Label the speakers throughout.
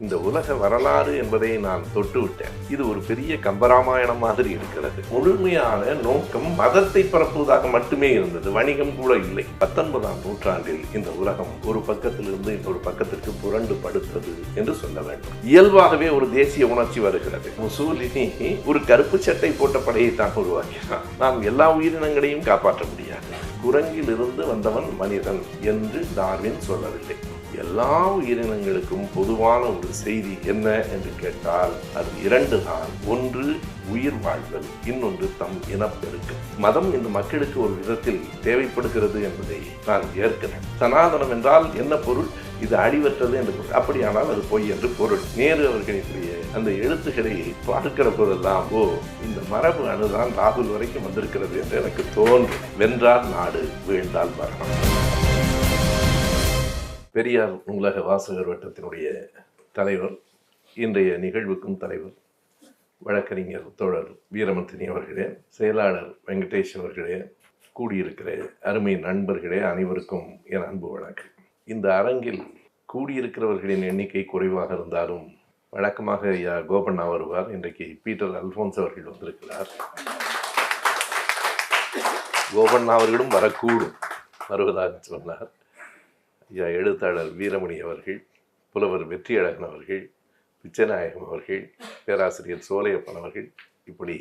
Speaker 1: இந்த உலக வரலாறு என்பதை நான் தொட்டு விட்டேன். இது ஒரு பெரிய கம்பராமாயணம் மாதிரி இருக்கிறது. முழுமையான நோக்கம் மதத்தை பரப்புவதாக மட்டுமே இருந்தது, வணிகம் கூட இல்லை. 19ஆம் நூற்றாண்டில் இந்த உலகம் ஒரு பக்கத்திலிருந்து இன்னொரு பக்கத்திற்கு புரண்டு படுத்தது என்று சொல்ல வேண்டும். இயல்பாகவே ஒரு தேசிய உணர்ச்சி வருகிறது. முசோலினி ஒரு கருப்பு சட்டை போட்ட படையை தான் உருவாக்கினார். நாம் எல்லா உயிரினங்களையும் காப்பாற்ற முடியாது. குரங்கில் இருந்து வந்தவன் மனிதன் என்று டார்வின் சொல்லவில்லை. எல்லா உயிரினங்களுக்கும் பொதுவான ஒரு செய்தி என்ன என்று கேட்டால் அது இரண்டு தான். ஒன்று உயிர் வாழ்தல், இன்னொன்று தம் இனப்பெருக்கம். மதம் இந்த மக்களுக்கு ஒரு விதத்தில் தேவைப்படுகிறது என்பதை நான் ஏற்கிறேன். சனாதனம் என்றால் என்ன பொருள்? இது அழிவற்றது என்று பொருள். அப்படியானால் அது பொய் என்று பொருள். நேரு அவர்களுடைய அந்த எழுத்துக்களை பார்க்கிற போதெல்லாம் இந்த மரபு அணுதான் ராகுல் வரைக்கும் வந்திருக்கிறது என்று எனக்கு தோன்றும். வென்றால் நாடு, வீழ்ந்தால் மரணம். பெரியார் நூலக வாசகர் வட்டத்தினுடைய தலைவர், இன்றைய நிகழ்வுக்கும் தலைவர் வழக்கறிஞர் தோழர் வீரமந்தினி அவர்களே, செயலாளர் வெங்கடேஷ் அவர்களே, கூடியிருக்கிற அருமை நண்பர்களே, அனைவருக்கும் என் அன்பு வணக்கம். இந்த அரங்கில் கூடியிருக்கிறவர்களின் எண்ணிக்கை குறைவாக இருந்தாலும் வழக்கமாக ஐயா கோபண்ணா வருவார். இன்றைக்கு பீட்டர் அல்போன்ஸ் அவர்கள் வந்திருக்கிறார். கோபண்ணா அவர்களும் வரக்கூடும், வருவதாக சொன்னார். ஐயா எழுத்தாளர் வீரமணி அவர்கள், புலவர் வெற்றியழகன் அவர்கள், பிச்சநாயகம் அவர்கள், பேராசிரியர் சோலையப்பன் அவர்கள், இப்படி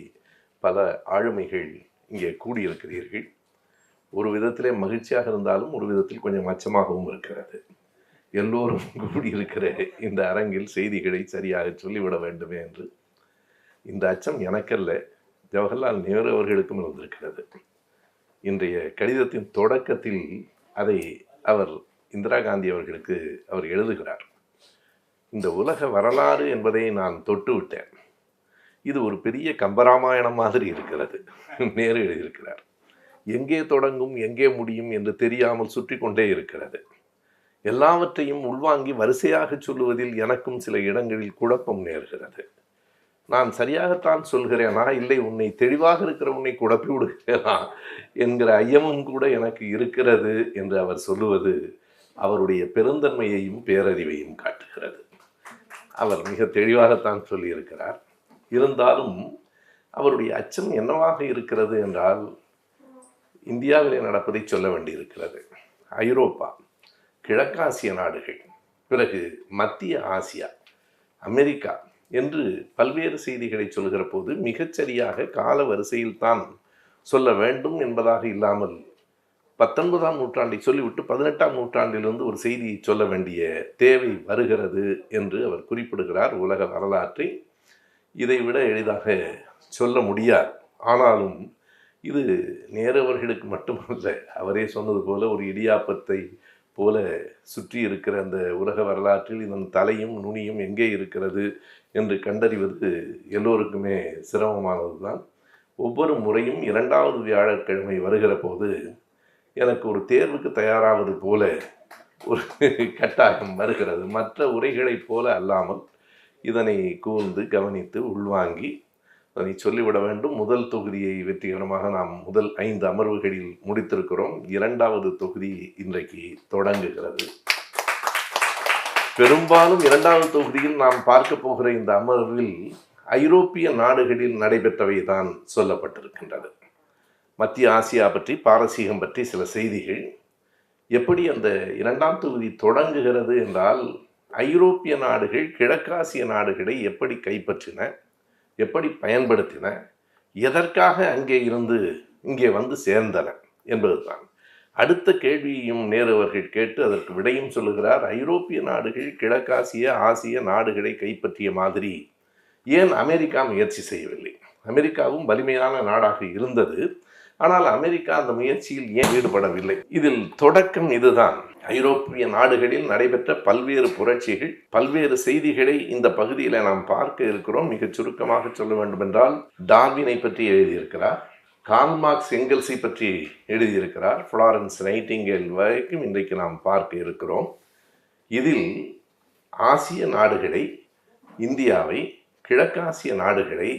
Speaker 1: பல ஆளுமைகள் இங்கே கூடியிருக்கிறீர்கள். ஒரு விதத்திலே மகிழ்ச்சியாக இருந்தாலும் ஒரு விதத்தில் கொஞ்சம் அச்சமாகவும் இருக்கிறது. எல்லோரும் கூடியிருக்கிற இந்த அரங்கில் செய்திகளை சரியாக சொல்லிவிட வேண்டுமே என்று. இந்த அச்சம் எனக்கல்ல, ஜவஹர்லால் நேரு அவர்களுக்கும் இருந்திருக்கிறது. இன்றைய கடிதத்தின் தொடக்கத்தில் அதை அவர் இந்திரா காந்தி அவர்களுக்கு அவர் எழுதுகிறார். இந்த உலக வரலாறு என்பதை நான் தொட்டு விட்டேன். இது ஒரு பெரிய கம்பராமாயணம் மாதிரி இருக்கிறது. நேரு எழுதியிருக்கிறார். எங்கே தொடங்கும் எங்கே முடியும் என்று தெரியாமல் சுற்றி கொண்டே இருக்கிறது. எல்லாவற்றையும் உள்வாங்கி வரிசையாக சொல்லுவதில் எனக்கும் சில இடங்களில் குழப்பம் நேர்கிறது. நான் சரியாகத்தான் சொல்கிறேனா, இல்லை உன்னை தெளிவாக இருக்கிற உன்னை குழப்பி விடுகிறேனா என்கிற ஐயமும் கூட எனக்கு இருக்கிறது என்று அவர் சொல்லுவது அவருடைய பெருந்தன்மையையும் பேரறிவையும் காட்டுகிறது. அவர் மிக தெளிவாகத்தான் சொல்லியிருக்கிறார். இருந்தாலும் அவருடைய அச்சம் என்னவாக இருக்கிறது என்றால், இந்தியாவிலே நடப்பதை சொல்ல வேண்டியிருக்கிறது. ஐரோப்பா, கிழக்காசிய நாடுகள், பிறகு மத்திய ஆசியா, அமெரிக்கா என்று பல்வேறு செய்திகளை சொல்கிற போது மிகச்சரியாக கால வரிசையில் தான் சொல்ல வேண்டும் என்பதாக இல்லாமல் 19ஆம் நூற்றாண்டை சொல்லிவிட்டு 18ஆம் நூற்றாண்டிலிருந்து ஒரு செய்தியை சொல்ல வேண்டிய தேவை வருகிறது என்று அவர் குறிப்பிடுகிறார். உலக வரலாற்றை இதைவிட எளிதாக சொல்ல முடியாது. ஆனாலும் இது நேரு அவர்களுக்கு மட்டுமல்ல, அவரே சொன்னது போல ஒரு இடியாப்பத்தை போல சுற்றி இருக்கிற அந்த உலக வரலாற்றில் இதன் தலையும் நுனியும் எங்கே இருக்கிறது என்று கண்டறிவது எல்லோருக்குமே சிரமமானது தான். ஒவ்வொரு முறையும் 2வது வியாழக்கிழமை வருகிற போது எனக்கு ஒரு தேர்வுக்கு தயாராவது போல ஒரு கட்டாயம் வருகிறது. மற்ற உரைகளைப் போல அல்லாமல் இதனை கூர்ந்து கவனித்து உள்வாங்கி அதனை சொல்லிவிட வேண்டும். முதல் தொகுதியை வெற்றிகரமாக நாம் முதல் 5 அமர்வுகளில் முடித்திருக்கிறோம். 2வது தொகுதி இன்றைக்கு தொடங்குகிறது. பெரும்பாலும் 2வது தொகுதியில் நாம் பார்க்க போகிற இந்த அமர்வில் ஐரோப்பிய நாடுகளில் நடைபெற்றவை தான் சொல்லப்பட்டிருக்கின்றது. மத்திய ஆசியா பற்றி, பாரசீகம் பற்றி சில செய்திகள். எப்படி அந்த 2ஆம் தொகுதி தொடங்குகிறது என்றால், ஐரோப்பிய நாடுகள் கிழக்காசிய நாடுகளை எப்படி கைப்பற்றின, எப்படி பயன்படுத்தின, எதற்காக அங்கே இருந்து இங்கே வந்து சேர்ந்தன என்பதுதான். அடுத்த கேள்வியையும் நேரு அவர்கள் கேட்டு அதற்கு விடையும் சொல்லுகிறார். ஐரோப்பிய நாடுகள் கிழக்காசிய ஆசிய நாடுகளை கைப்பற்றிய மாதிரி ஏன் அமெரிக்கா முயற்சி செய்யவில்லை? அமெரிக்காவும் வலிமையான நாடாக இருந்தது. ஆனால் அமெரிக்கா அந்த முயற்சியில் ஏன் ஈடுபடவில்லை? இதில் தொடக்கம் இதுதான். ஐரோப்பிய நாடுகளில் நடைபெற்ற பல்வேறு புரட்சிகள், பல்வேறு செய்திகளை இந்த பகுதியில் நாம் பார்க்க இருக்கிறோம். மிகச் சுருக்கமாக சொல்ல வேண்டும் என்றால், டார்வினை பற்றி எழுதியிருக்கிறார், கார்ல் மார்க்ஸ் எங்கெல்ஸை பற்றி எழுதியிருக்கிறார், ஃப்ளாரன்ஸ் நைட்டிங்கேல் வரைக்கும் இன்றைக்கு நாம் பார்க்க இருக்கிறோம். இதில் ஆசிய நாடுகளை, இந்தியாவை, கிழக்காசிய நாடுகளை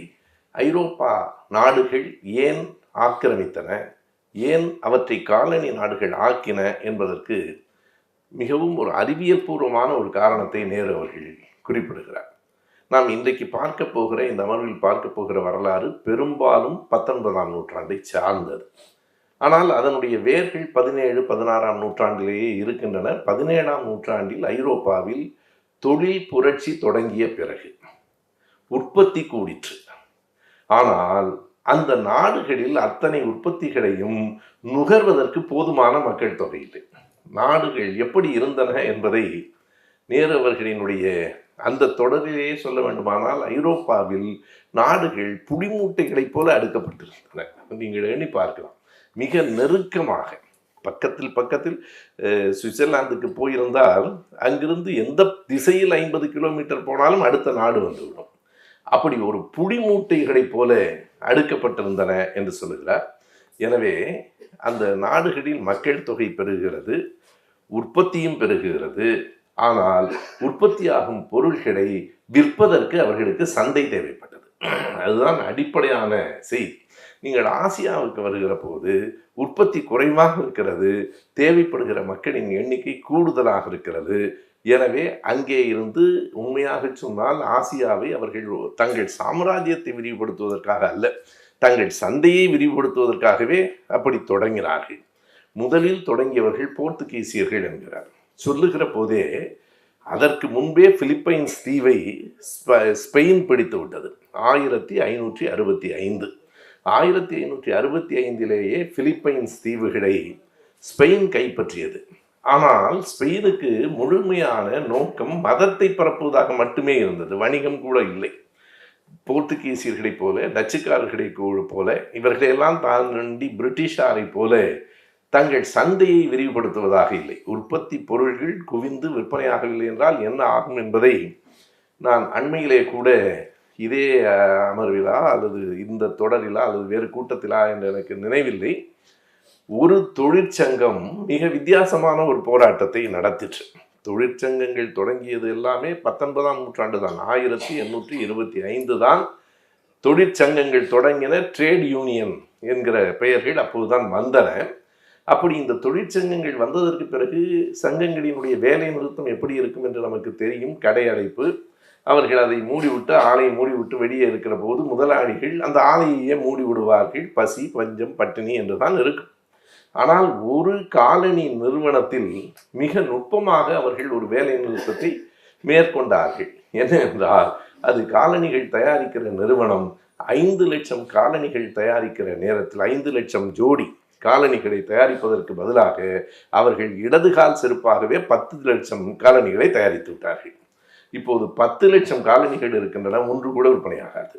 Speaker 1: ஐரோப்பா நாடுகள் ஏன் ஆக்கிரமித்தன, ஏன் அவற்றை காலனி நாடுகள் ஆக்கின என்பதற்கு மிகவும் ஒரு அறிவியல் பூர்வமான ஒரு காரணத்தை நேரு அவர்கள் குறிப்பிடுகிறார். நாம் இன்றைக்கு பார்க்க போகிற இந்த அமர்வில் பார்க்க போகிற வரலாறு பெரும்பாலும் 19ஆம் நூற்றாண்டை சார்ந்தது. ஆனால் அதனுடைய வேர்கள் 17, 16ஆம் நூற்றாண்டிலேயே இருக்கின்றன. 17ஆம் நூற்றாண்டில் ஐரோப்பாவில் தொழில் புரட்சி தொடங்கிய பிறகு உற்பத்தி கூடிற்று. ஆனால் அந்த நாடுகளில் அத்தனை உற்பத்திகளையும் நுகர்வதற்கு போதுமான மக்கள் தொகை இல்லை. நாடுகள் எப்படி இருந்தன என்பதை நேரு அவர்களினுடைய அந்த தொடரிலேயே சொல்ல வேண்டுமானால், ஐரோப்பாவில் நாடுகள் புடிமூட்டைகளைப் போல அடுக்கப்பட்டிருந்தன. நீங்கள் எண்ணி பார்க்கலாம். மிக நெருக்கமாக பக்கத்தில் சுவிட்சர்லாந்துக்கு போயிருந்தால் அங்கிருந்து எந்த திசையில் 50 கிலோமீட்டர் போனாலும் அடுத்த நாடு வந்துவிடும். அப்படி ஒரு புடிமூட்டைகளைப் போல அடுக்கப்பட்டிருந்தன என்று சொல்லுகிறார். எனவே அந்த நாடுகளில் மக்கள் தொகை பெருகிறது, உற்பத்தியும் பெருகுகிறது. ஆனால் உற்பத்தியாகும் பொருள்களை விற்பதற்கு அவர்களுக்கு சந்தை தேவைப்பட்டது. அதுதான் அடிப்படையான செய்தி. நீங்கள் ஆசியாவுக்கு வருகிற போது உற்பத்தி குறைவாக இருக்கிறது, தேவைப்படுகிற மக்களின் எண்ணிக்கை கூடுதலாக இருக்கிறது. எனவே அங்கே இருந்து உண்மையாக சொன்னால் ஆசியாவை அவர்கள் தங்கள் சாம்ராஜ்யத்தை விரிவுபடுத்துவதற்காக அல்ல, தங்கள் சந்தையை விரிவுபடுத்துவதற்காகவே அப்படி தொடங்கினார்கள். முதலில் தொடங்கியவர்கள் போர்த்துகீசியர்கள் என்கிறார். சொல்லுகிற போதே அதற்கு முன்பே பிலிப்பைன்ஸ் தீவை ஸ்பெயின் பிடித்து விட்டது. 1565 1565 பிலிப்பைன்ஸ் தீவுகளை ஸ்பெயின் கைப்பற்றியது. ஆனால் ஸ்பெயினுக்கு முழுமையான நோக்கம் மதத்தை பரப்புவதாக மட்டுமே இருந்தது, வணிகம் கூட இல்லை. போர்த்துகீசியர்களைப் போல, டச்சுக்காரர்களை போல, இவர்களையெல்லாம் தாண்டி பிரிட்டிஷாரை போல தங்கள் சந்தையை விரிவுபடுத்துவதாக இல்லை. உற்பத்தி பொருள்கள் குவிந்து விற்பனையாகவில்லை என்றால் என்ன ஆகும் என்பதை நான் அண்மையிலே கூட இதே அமர்விலா அல்லது இந்த தொடரிலா அல்லது வேறு கூட்டத்திலா என்று எனக்கு நினைவில்லை, ஒரு தொழிற்சங்கம் மிக வித்தியாசமான ஒரு போராட்டத்தை நடத்திற்று. தொழிற்சங்கங்கள் தொடங்கியது எல்லாமே 19ஆம் நூற்றாண்டு தான். 1825 தான் தொழிற்சங்கங்கள் தொடங்கின. ட்ரேட் யூனியன் என்கிற பெயர்கள் அப்போதுதான் வந்தன. அப்படி இந்த தொழிற்சங்கங்கள் வந்ததற்கு பிறகு சங்கங்களினுடைய வேலை நிறுத்தம் எப்படி இருக்கும் என்று நமக்கு தெரியும். கடையடைப்பு. அவர்கள் அதை மூடிவிட்டு, ஆலையை மூடிவிட்டு வெளியே இருக்கிற போது முதலாளிகள் அந்த ஆலையே மூடி விடுவார்கள். பசி, பஞ்சம், பட்டினி என்றுதான் இருக்கும். ஆனால் ஒரு காலனி நிறுவனத்தில் மிக நுட்பமாக அவர்கள் ஒரு வேலை நிறுத்தத்தை மேற்கொண்டார்கள். என்னவென்றால், அது காலணிகள் தயாரிக்கிற நிறுவனம் 5 லட்சம் காலணிகள் தயாரிக்கிற நேரத்தில் 5 லட்சம் ஜோடி காலணிகளை தயாரிப்பதற்கு பதிலாக அவர்கள் இடதுகால் செருப்பாகவே 10 லட்சம் காலணிகளை தயாரித்து விட்டார்கள். இப்போது 10 லட்சம் காலணிகள் இருக்கின்றன, ஒன்று கூட விற்பனையாகாது.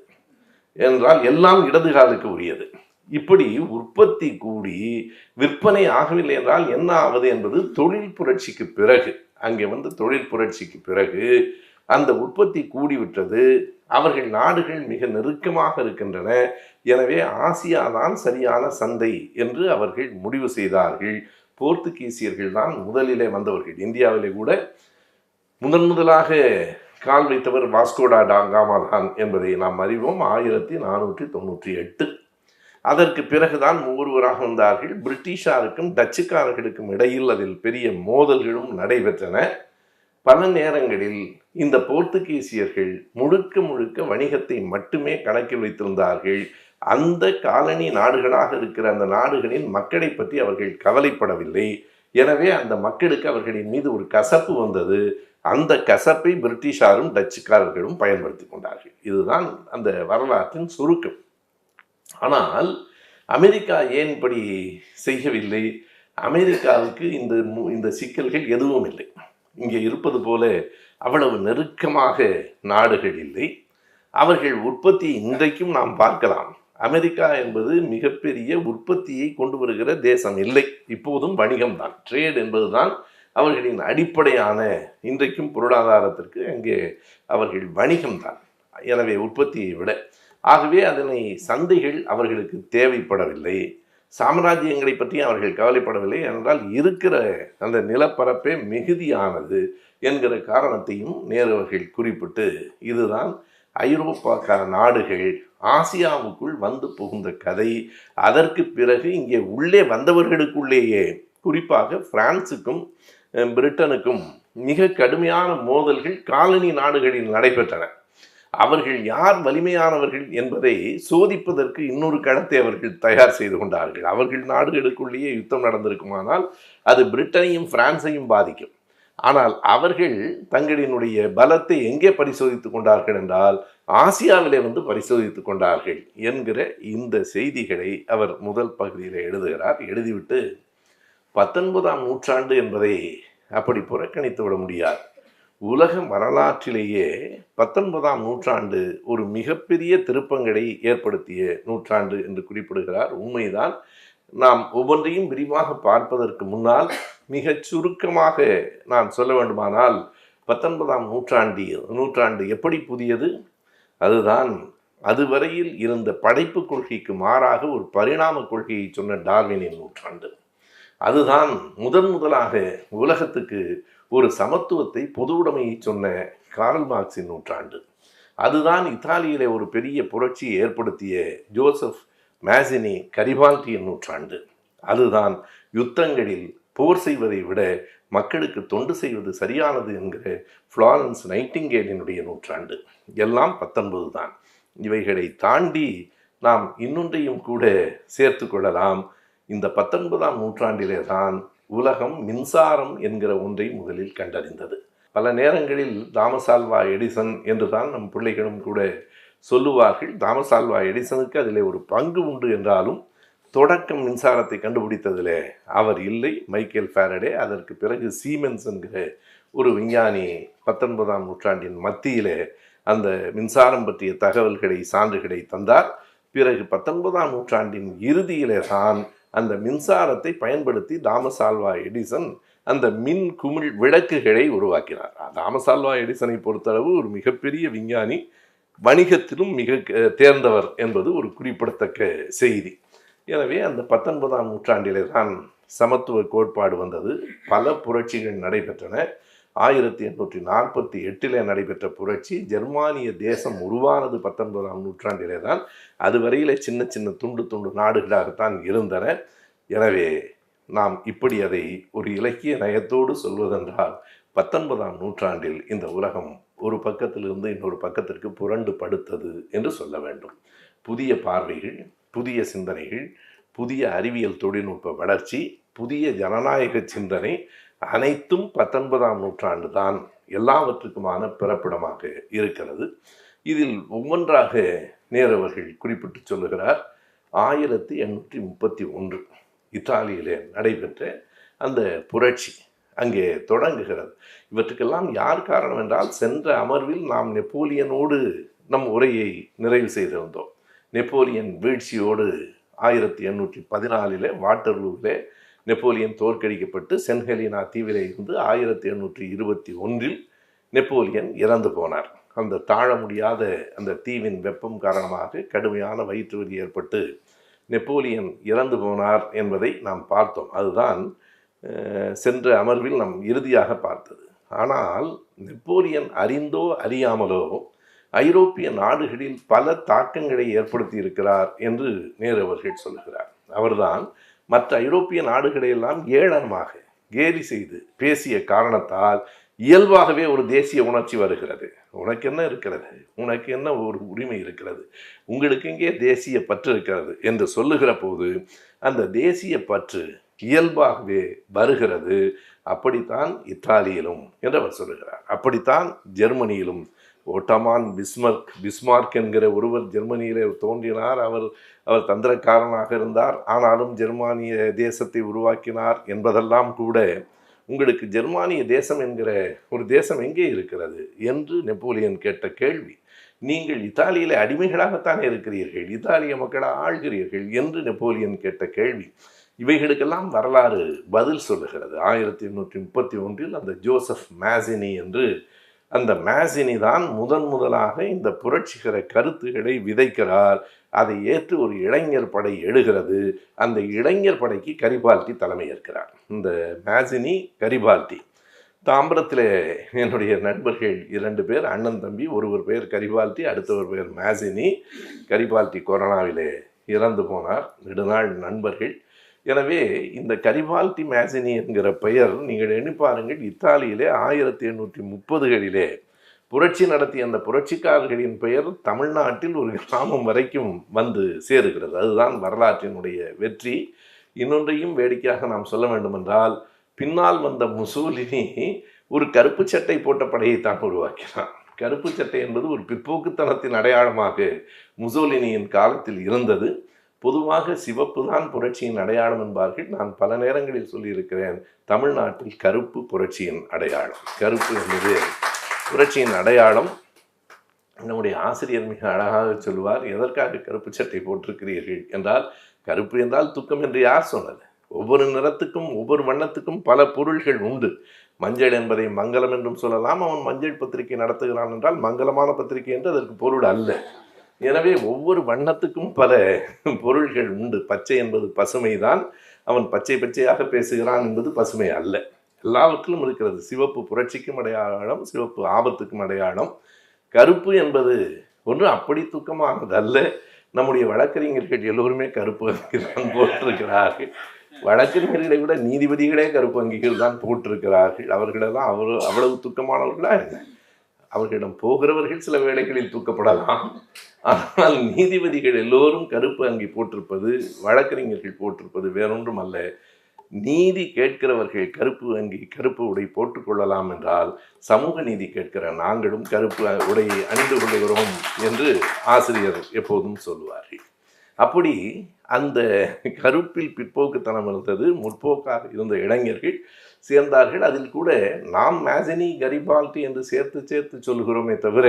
Speaker 1: என்றால் எல்லாம் இடதுகாலுக்கு உரியது. இப்படி உற்பத்தி கூடி விற்பனை ஆகவில்லை என்றால் என்ன ஆவது என்பது தொழில் புரட்சிக்கு பிறகு, அங்கே தொழில் புரட்சிக்கு பிறகு அந்த உற்பத்தி கூடிவிட்டது. அவர்கள் நாடுகள் மிக நெருக்கமாக இருக்கின்றன. எனவே ஆசியா தான் சரியான சந்தை என்று அவர்கள் முடிவு செய்தார்கள். போர்த்துகீசியர்கள் தான் முதலிலே வந்தவர்கள். இந்தியாவிலே கூட முதலாக கால் வைத்தவர் வாஸ்கோடா டாகாமா தான் என்பதை நாம் அறிவோம். 1498. அதற்கு பிறகுதான் ஒவ்வொருவராக வந்தார்கள். பிரிட்டிஷாருக்கும் டச்சுக்காரர்களுக்கும் இடையில் அதில் பெரிய மோதல்களும் நடைபெற்றன. பல நேரங்களில் இந்த போர்த்துகீசியர்கள் முழுக்க வணிகத்தை மட்டுமே கணக்கில் வைத்திருந்தார்கள். அந்த காலனி நாடுகளாக இருக்கிற அந்த நாடுகளின் மக்களை பற்றி அவர்கள் கவலைப்படவில்லை. எனவே அந்த மக்களுக்கு அவர்களின் மீது ஒரு கசப்பு வந்தது. அந்த கசப்பை பிரிட்டிஷாரும் டச்சுக்காரர்களும் பயன்படுத்தி கொண்டார்கள். இதுதான் அந்த வரலாற்றின் சுருக்கம். ஆனால் அமெரிக்கா ஏன் இப்படி செய்யவில்லை? அமெரிக்காவுக்கு இந்த சிக்கல்கள் எதுவும் இல்லை. இங்கே இருப்பது போல அவ்வளவு நெருக்கமாக நாடுகள் இல்லை. அவர்கள் உற்பத்தி இன்றைக்கும் நாம் பார்க்கலாம். அமெரிக்கா என்பது மிகப்பெரிய உற்பத்தியை கொண்டு வருகிற தேசம் இல்லை. இப்போதும் வணிகம்தான், ட்ரேட் என்பதுதான் அவர்களின் அடிப்படையான இன்றைக்கும் பொருளாதாரத்திற்கு அங்கே அவர்கள் வணிகம்தான். எனவே உற்பத்தியை விட, ஆகவே அதனை சந்தைகள் அவர்களுக்கு தேவைப்படவில்லை. சாம்ராஜ்யங்களை பற்றி அவர்கள் கவலைப்படவில்லை. என்றால் இருக்கிற அந்த நிலப்பரப்பே மிகுதியானது என்கிற காரணத்தையும் நேரு அவர்கள் குறிப்பிட்டு, இதுதான் ஐரோப்பா நாடுகள் ஆசியாவுக்குள் வந்து புகுந்த கதை. அதற்கு பிறகு இங்கே உள்ளே வந்தவர்களுக்குள்ளேயே, குறிப்பாக பிரான்சுக்கும் பிரிட்டனுக்கும் மிக கடுமையான மோதல்கள் காலனி நாடுகளில் நடைபெற்றன. அவர்கள் யார் வலிமையானவர்கள் என்பதை சோதிப்பதற்கு இன்னொரு களத்தை அவர்கள் தயார் செய்து கொண்டார்கள். அவர்கள் நாடுகளுக்குள்ளேயே யுத்தம் நடந்திருக்குமானால் அது பிரிட்டனையும் பிரான்ஸையும் பாதிக்கும். ஆனால் அவர்கள் தங்களினுடைய பலத்தை எங்கே பரிசோதித்துக் கொண்டார்கள் என்றால் ஆசியாவிலே வந்து பரிசோதித்துக் கொண்டார்கள் என்கிற இந்த செய்திகளை அவர் முதல் பகுதியில் எழுதுகிறார். எழுதிவிட்டு 19ஆம் நூற்றாண்டு என்பதை அப்படி புறக்கணித்து விட முடியாது. உலக வரலாற்றிலேயே 19ஆம் நூற்றாண்டு ஒரு மிகப்பெரிய திருப்பங்களை ஏற்படுத்திய நூற்றாண்டு என்று குறிப்பிடுகிறார். உண்மைதான். நாம் ஒவ்வொன்றையும் விரிவாக பார்ப்பதற்கு முன்னால் மிகச் சுருக்கமாக நான் சொல்ல வேண்டுமானால் 19ஆம் நூற்றாண்டு எப்படி புதியது? அதுதான் அதுவரையில் இருந்த படைப்பு கொள்கைக்கு மாறாக ஒரு பரிணாம கொள்கையை சொன்ன டார்வினின் நூற்றாண்டு. அதுதான் முதலாக உலகத்துக்கு ஒரு சமத்துவத்தை, பொது உடைமையை சொன்ன கார்ல் மார்க்சின் நூற்றாண்டு. அதுதான் இத்தாலியிலே ஒரு பெரிய புரட்சியை ஏற்படுத்திய ஜோசப் மேசினி கரிபால்டியின் நூற்றாண்டு. அதுதான் யுத்தங்களில் போர் செய்வதை விட மக்களுக்கு தொண்டு செய்வது சரியானது என்கிற ஃப்ளாரன்ஸ் நைட்டிங்கேலினுடைய நூற்றாண்டு. எல்லாம் 19 தான். இவைகளை தாண்டி நாம் இன்னொன்றையும் கூட சேர்த்து கொள்ளலாம். இந்த 19ஆம் நூற்றாண்டிலே தான் உலகம் மின்சாரம் என்கிற ஒன்றை முதலில் கண்டறிந்தது. பல நேரங்களில் தாமஸ் ஆல்வா எடிசன் என்று தான் நம் பிள்ளைகளும் கூட சொல்லுவார்கள். தாமஸ் ஆல்வா எடிசனுக்கு அதில் ஒரு பங்கு உண்டு என்றாலும் தொடக்கம் மின்சாரத்தை கண்டுபிடித்ததில் அவர் இல்லை. மைக்கேல் ஃபாரடே, அதற்கு பிறகு சீமென்ஸ் என்கிற ஒரு விஞ்ஞானி 19ஆம் நூற்றாண்டின் மத்தியிலே அந்த மின்சாரம் பற்றிய தகவல்களை, சான்றுகளை தந்தார். பிறகு 19ஆம் நூற்றாண்டின் இறுதியிலே தான் அந்த மின்சாரத்தை பயன்படுத்தி தாமஸ் ஆல்வா எடிசன் அந்த மின் குமிழ் விளக்குகளை உருவாக்கினார். தாமஸ் ஆல்வா எடிசனை பொறுத்தளவு ஒரு மிகப்பெரிய விஞ்ஞானி, வணிகத்திலும் மிக தேர்ந்தவர் என்பது ஒரு குறிப்பிடத்தக்க செய்தி. எனவே அந்த 19ஆம் நூற்றாண்டிலே தான் சமத்துவ கோட்பாடு வந்தது. பல புரட்சிகள் நடைபெற்றன. 1848 நடைபெற்ற புரட்சி. ஜெர்மானிய தேசம் உருவானது 19ஆம் நூற்றாண்டிலே தான். அதுவரையிலே சின்ன சின்ன துண்டு நாடுகளாகத்தான் இருந்தன. எனவே நாம் இப்படி அதை ஒரு இலக்கிய நயத்தோடு சொல்வதென்றால் 19ஆம் நூற்றாண்டில் இந்த உலகம் ஒரு பக்கத்திலிருந்து இன்னொரு பக்கத்திற்கு புரண்டு படுத்தது என்று சொல்ல வேண்டும். புதிய பார்வைகள், புதிய சிந்தனைகள், புதிய அறிவியல் தொழில்நுட்ப வளர்ச்சி, புதிய ஜனநாயக சிந்தனை அனைத்தும் 19ஆம் நூற்றாண்டு தான் எல்லாவற்றுக்குமான பிறப்பிடமாக இருக்கிறது. இதில் ஒவ்வொன்றாக நேரவர்கள் குறிப்பிட்டு சொல்லுகிறார். 1831 இத்தாலியிலே நடைபெற்ற அந்த புரட்சி அங்கே தொடங்குகிறது. இவற்றுக்கெல்லாம் யார் காரணம் என்றால், சென்ற அமர்வில் நாம் நெப்போலியனோடு நம் உரையை நிறைவு செய்திருந்தோம். நெப்போலியன் வீழ்ச்சியோடு 1814 வாட்டர்லூவிலே நெப்போலியன் தோற்கடிக்கப்பட்டு சென்ட் ஹெலினா தீவிலே இருந்து 1821 நெப்போலியன் இறந்து போனார். அந்த தாழ முடியாத அந்த தீவின் வெப்பம் காரணமாக கடுமையான வயிற்று வலி ஏற்பட்டு நெப்போலியன் இறந்து போனார் என்பதை நாம் பார்த்தோம். அதுதான் சென்ற அமர்வில் நாம் இறுதியாக பார்த்தது. ஆனால் நெப்போலியன் அறிந்தோ அறியாமலோ ஐரோப்பிய நாடுகளில் பல தாக்கங்களை ஏற்படுத்தி இருக்கிறார் என்று நேரு அவர்கள் சொல்லுகிறார். அவர்தான் மற்ற ஐரோப்பிய நாடுகளையெல்லாம் ஏளனமாக கேலி செய்து பேசிய காரணத்தால் இயல்பாகவே ஒரு தேசிய உணர்ச்சி வருகிறது. உனக்கு என்ன இருக்கிறது, உனக்கு என்ன ஒரு உரிமை இருக்கிறது, உங்களுக்கு எங்கே தேசிய பற்று இருக்கிறது என்று சொல்லுகிற போது அந்த தேசிய பற்று இயல்பாகவே வருகிறது. அப்படித்தான் இத்தாலியிலும் என்று அவர் சொல்லுகிறார். அப்படித்தான் ஜெர்மனியிலும் ஓட்டமான் பிஸ்மார்க் என்கிற ஒருவர் ஜெர்மனியிலே தோன்றினார். அவர் தந்திரக்காரனாக இருந்தார். ஆனாலும் ஜெர்மானிய தேசத்தை உருவாக்கினார் என்பதெல்லாம் கூட உங்களுக்கு ஜெர்மானிய தேசம் என்கிற ஒரு தேசம் எங்கே இருக்கிறது என்று நெப்போலியன் கேட்ட கேள்வி. நீங்கள் இத்தாலியிலே அடிமைகளாகத்தானே இருக்கிறீர்கள், இத்தாலிய மக்களை ஆள்கிறீர்கள் என்று நெப்போலியன் கேட்ட கேள்வி. இவைகளுக்கெல்லாம் வரலாறு பதில் சொல்லுகிறது. 1831 அந்த ஜோசப் மேசினி என்று அந்த மேசினி தான் முதலாக இந்த புரட்சிகர கருத்துக்களை விதைக்கிறார். அதை ஏற்று ஒரு இளைஞர் படை எழுகிறது. அந்த இளைஞர் படைக்கு கரிபால்டி தலைமை ஏற்கிறார். இந்த மேசினி, கரிபால்டி. தாம்பரத்தில் என்னுடைய நண்பர்கள் 2 பேர், அண்ணன் தம்பி. ஒருவர் பேர் கரிபால்டி, அடுத்தவர் பேர் மேசினி. கரிபால்டி கொரோனாவிலே இறந்து போனார். நெடுநாள் நண்பர்கள். எனவே இந்த கரிபால்டி மேசினி என்கிற பெயர் நீங்கள் எண்ணி பாருங்கள், இத்தாலியிலே 1830களிலே புரட்சி நடத்திய அந்த புரட்சிக்காரர்களின் பெயர் தமிழ்நாட்டில் ஒரு கிராமம் வரைக்கும் வந்து சேருகிறது. அதுதான் வரலாற்றினுடைய வெற்றி. இன்னொன்றையும் வேடிக்கையாக நாம் சொல்ல வேண்டுமென்றால், பின்னால் வந்த முசோலினி ஒரு கருப்பு சட்டை போட்ட படையைத்தான் உருவாக்கினான். கருப்பு சட்டை என்பது ஒரு பிற்போக்குத்தனத்தின் அடையாளமாக முசோலினியின் காலத்தில் இருந்தது. பொதுவாக சிவப்பு தான் புரட்சியின் அடையாளம் என்பார்கள். நான் பல நேரங்களில் சொல்லியிருக்கிறேன், தமிழ்நாட்டில் கருப்பு புரட்சியின் அடையாளம். கருப்பு என்பது புரட்சியின் அடையாளம். நம்முடைய ஆசிரியர் மிக அழகாக சொல்லுவார், எதற்காக கருப்பு சட்டை போட்டிருக்கிறீர்கள் என்றால், கருப்பு என்றால் துக்கம் என்று யார் சொன்னது? ஒவ்வொரு நிறத்துக்கும் ஒவ்வொரு வண்ணத்துக்கும் பல பொருள்கள் உண்டு. மஞ்சள் என்பதை மங்களம் என்றும் சொல்லலாம். அவன் மஞ்சள் பத்திரிகை நடத்துகிறான் என்றால் மங்களமான பத்திரிகை என்று அதற்கு பொருள் அல்ல. எனவே ஒவ்வொரு வண்ணத்துக்கும் பல பொருள்கள் உண்டு. பச்சை என்பது பசுமை தான். அவன் பச்சை பச்சையாக பேசுகிறான் என்பது பசுமை அல்ல. எல்லாவற்றிலும் இருக்கிறது. சிவப்பு புரட்சிக்கும் அடையாளம், சிவப்பு ஆபத்துக்கும் அடையாளம். கருப்பு என்பது ஒன்று அப்படி துக்கமானது அல்ல. நம்முடைய வழக்கறிஞர்கள் எல்லோருமே கருப்பு அங்கி தான் போட்டிருக்கிறார்கள். வழக்கறிஞர்களை விட நீதிபதிகளே கருப்பு அங்கிகள் தான் போட்டிருக்கிறார்கள். அவர்களெல்லாம் அவ்வளவு துக்கமானவர்களா என்ன? அவர்களிடம் போகிறவர்கள் சில வேளைகளில் தூக்கப்படலாம். ஆனால் நீதிபதிகள் எல்லோரும் கருப்பு அங்கி போட்டிருப்பது, வழக்கறிஞர்கள் போட்டிருப்பது வேறொன்றும் அல்ல. நீதி கேட்கிறவர்கள் கருப்பு அங்கி கருப்பு உடை போட்டுக்கொள்ளலாம் என்றால், சமூக நீதி கேட்கிற நாங்களும் கருப்பு உடையை அணிந்து கொள்கிறோம் என்று ஆசிரியர் எப்போதும் சொல்லுவார்கள். அப்படி அந்த கருப்பில் பிற்போக்குத்தனம் இருந்தது. முற்போக்காக இருந்த இளைஞர்கள் சேர்ந்தார்கள். அதில் கூட நாம் மேசினி கரிபால்டி என்று சேர்த்து சொல்கிறோமே தவிர,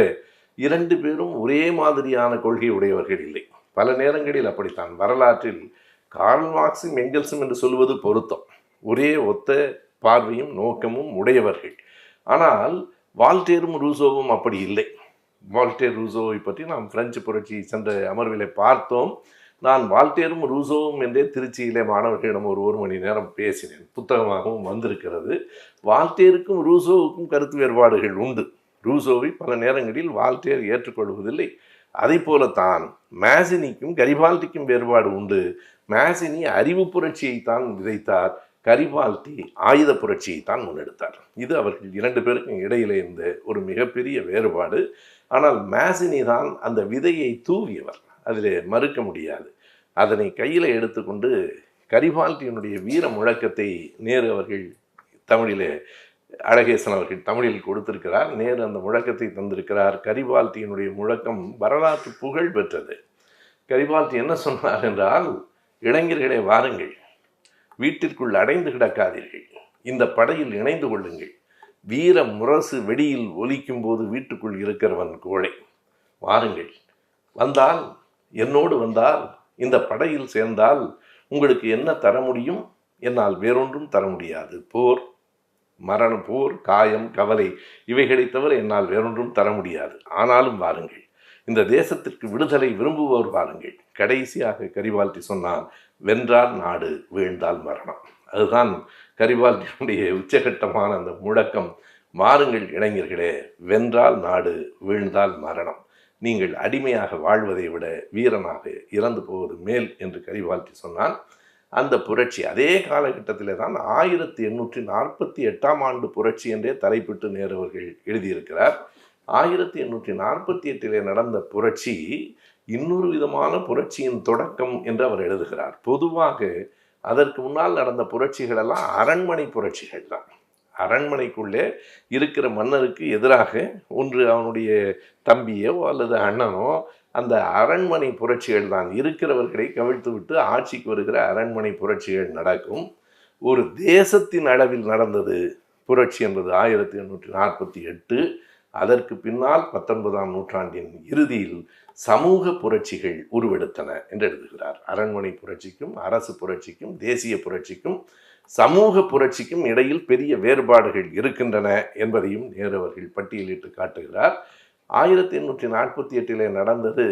Speaker 1: இரண்டு பேரும் ஒரே மாதிரியான கொள்கை உடையவர்கள் இல்லை. பல நேரங்களில் அப்படித்தான். வரலாற்றில் கார்ல் மார்க்ஸும் எங்கெல்ஸும் என்று சொல்வது பொருத்தம். ஒரே ஒத்த பார்வையும் நோக்கமும் உடையவர்கள். ஆனால் வால்டேரும் ரூசோவும் அப்படி இல்லை. வால்டேர் ரூசோவை பற்றி நாம் பிரெஞ்சு புரட்சி சென்ற அமர்விலே பார்த்தோம். நான் வால்டேரும் ரூசோவும் என்றே திருச்சியிலே மாணவர்களிடம் ஒரு மணி நேரம் பேசினேன். புத்தகமாகவும் வந்திருக்கிறது. வால்டேருக்கும் ரூசோவுக்கும் கருத்து வேறுபாடுகள் உண்டு. ரூசோவை பல நேரங்களில் வால்டேர் ஏற்றுக்கொள்வதில்லை. அதை போலத்தான் மேசினிக்கும் கரிபால்டிக்கும் வேறுபாடு உண்டு. மேசினி அறிவு புரட்சியைத்தான் விதைத்தார், கரிபால்டி ஆயுத புரட்சியைத்தான் முன்னெடுத்தார். இது அவர்கள் இரண்டு பேருக்கும் இடையிலே இருந்த ஒரு மிகப்பெரிய வேறுபாடு. ஆனால் மேசினி தான் அந்த விதையை தூவியவர், அதில் மறுக்க முடியாது. அதனை கையில் எடுத்துக்கொண்டு கரிபால்டியினுடைய வீர முழக்கத்தை நேரு அவர்கள் தமிழிலே, அழகேசன் அவர்கள் தமிழில் கொடுத்திருக்கிறார். நேரு அந்த முழக்கத்தை தந்திருக்கிறார். கரிபால்டியினுடைய முழக்கம் வரலாற்று புகழ் பெற்றது. கரிபால்டி என்ன சொன்னார் என்றால், இளைஞர்களே வாருங்கள், வீட்டிற்குள் அடைந்து கிடக்காதீர்கள், இந்த படையில் இணைந்து கொள்ளுங்கள். வீர முரசு வெடியில் ஒலிக்கும் போது வீட்டுக்குள் இருக்கிறவன் கோழை. வாருங்கள், வந்தால் என்னோடு வந்தால், இந்த படையில் சேர்ந்தால் உங்களுக்கு என்ன தர முடியும்? என்னால் வேறொன்றும் தர முடியாது. போர், மரணம், போர், காயம், கவலை, இவைகளை தவிர என்னால் வேறொன்றும் தர முடியாது. ஆனாலும் வாருங்கள், இந்த தேசத்திற்கு விடுதலை விரும்புவோர் வாருங்கள். கடைசியாக கரிபால்டி சொன்னான், வென்றால் நாடு, வீழ்ந்தால் மரணம். அதுதான் கரிபால்டியினுடைய உச்சகட்டமான அந்த முழக்கம். வாருங்கள் இளைஞர்களே, வென்றால் நாடு, வீழ்ந்தால் மரணம். நீங்கள் அடிமையாக வாழ்வதை விட வீரனாக இறந்து போவது மேல் என்று கரிபால்டி சொன்னான். அந்த புரட்சி அதே காலகட்டத்திலே தான் 1848ஆம் ஆண்டு புரட்சி என்றே தலைப்பிட்டு நேரு அவர்கள் எழுதியிருக்கிறார். 1848 நடந்த புரட்சி இன்னொரு விதமான புரட்சியின் தொடக்கம் என்று அவர் எழுதுகிறார். பொதுவாக அதற்கு முன்னால் நடந்த புரட்சிகள் எல்லாம் அரண்மனை புரட்சிகள் தான். அரண்மனைக்குள்ளே இருக்கிற மன்னருக்கு எதிராக ஒன்று அவனுடைய தம்பியோ அல்லது அண்ணனோ, அந்த அரண்மனை புரட்சிகள் தான். இருக்கிறவர்களை கவிழ்த்து விட்டு ஆட்சிக்கு வருகிற அரண்மனை புரட்சிகள் நடக்கும். ஒரு தேசத்தின் அளவில் நடந்தது புரட்சி என்பது 1848. அதற்கு பின்னால் 19ஆம் நூற்றாண்டின் இறுதியில் சமூக புரட்சிகள் உருவெடுத்தன என்று எழுதுகிறார். அரண்மனை புரட்சிக்கும் அரசு புரட்சிக்கும் தேசிய புரட்சிக்கும் சமூக புரட்சிக்கும் இடையில் பெரிய வேறுபாடுகள் இருக்கின்றன என்பதையும் நேரு அவர்கள் பட்டியலிட்டு காட்டுகிறார். 1848 நடந்தது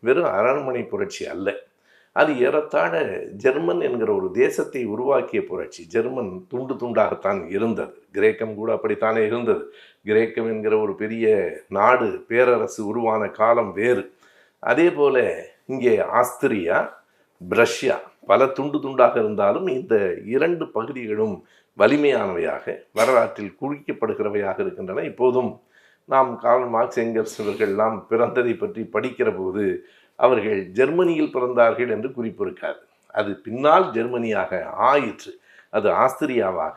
Speaker 1: வெறும் அரண்மனை புரட்சி அல்ல. அது ஏறத்தாழ ஜெர்மன் என்கிற ஒரு தேசத்தை உருவாக்கிய புரட்சி. ஜெர்மன் துண்டு துண்டாகத்தான் இருந்தது. கிரேக்கம் கூட அப்படித்தானே இருந்தது. கிரேக்கம் என்கிற ஒரு பெரிய நாடு, பேரரசு உருவான காலம் வேறு. அதே போல இங்கே ஆஸ்திரியா, பிரஷ்யா, பல துண்டு துண்டாக இருந்தாலும் இந்த 2 பகுதிகளும் வலிமையானவையாக வரலாற்றில் குறிக்கப்படுகிறவையாக இருக்கின்றன. இப்போதும் நாம் கார்ல் மார்க்ஸ், எங்கெல்ஸ் இவர்கள்லாம் பிறந்ததை பற்றி படிக்கிற போது அவர்கள் ஜெர்மனியில் பிறந்தார்கள் என்று குறிப்பு இருக்காது. அது பின்னால் ஜெர்மனியாக ஆயிற்று. அது ஆஸ்திரியாவாக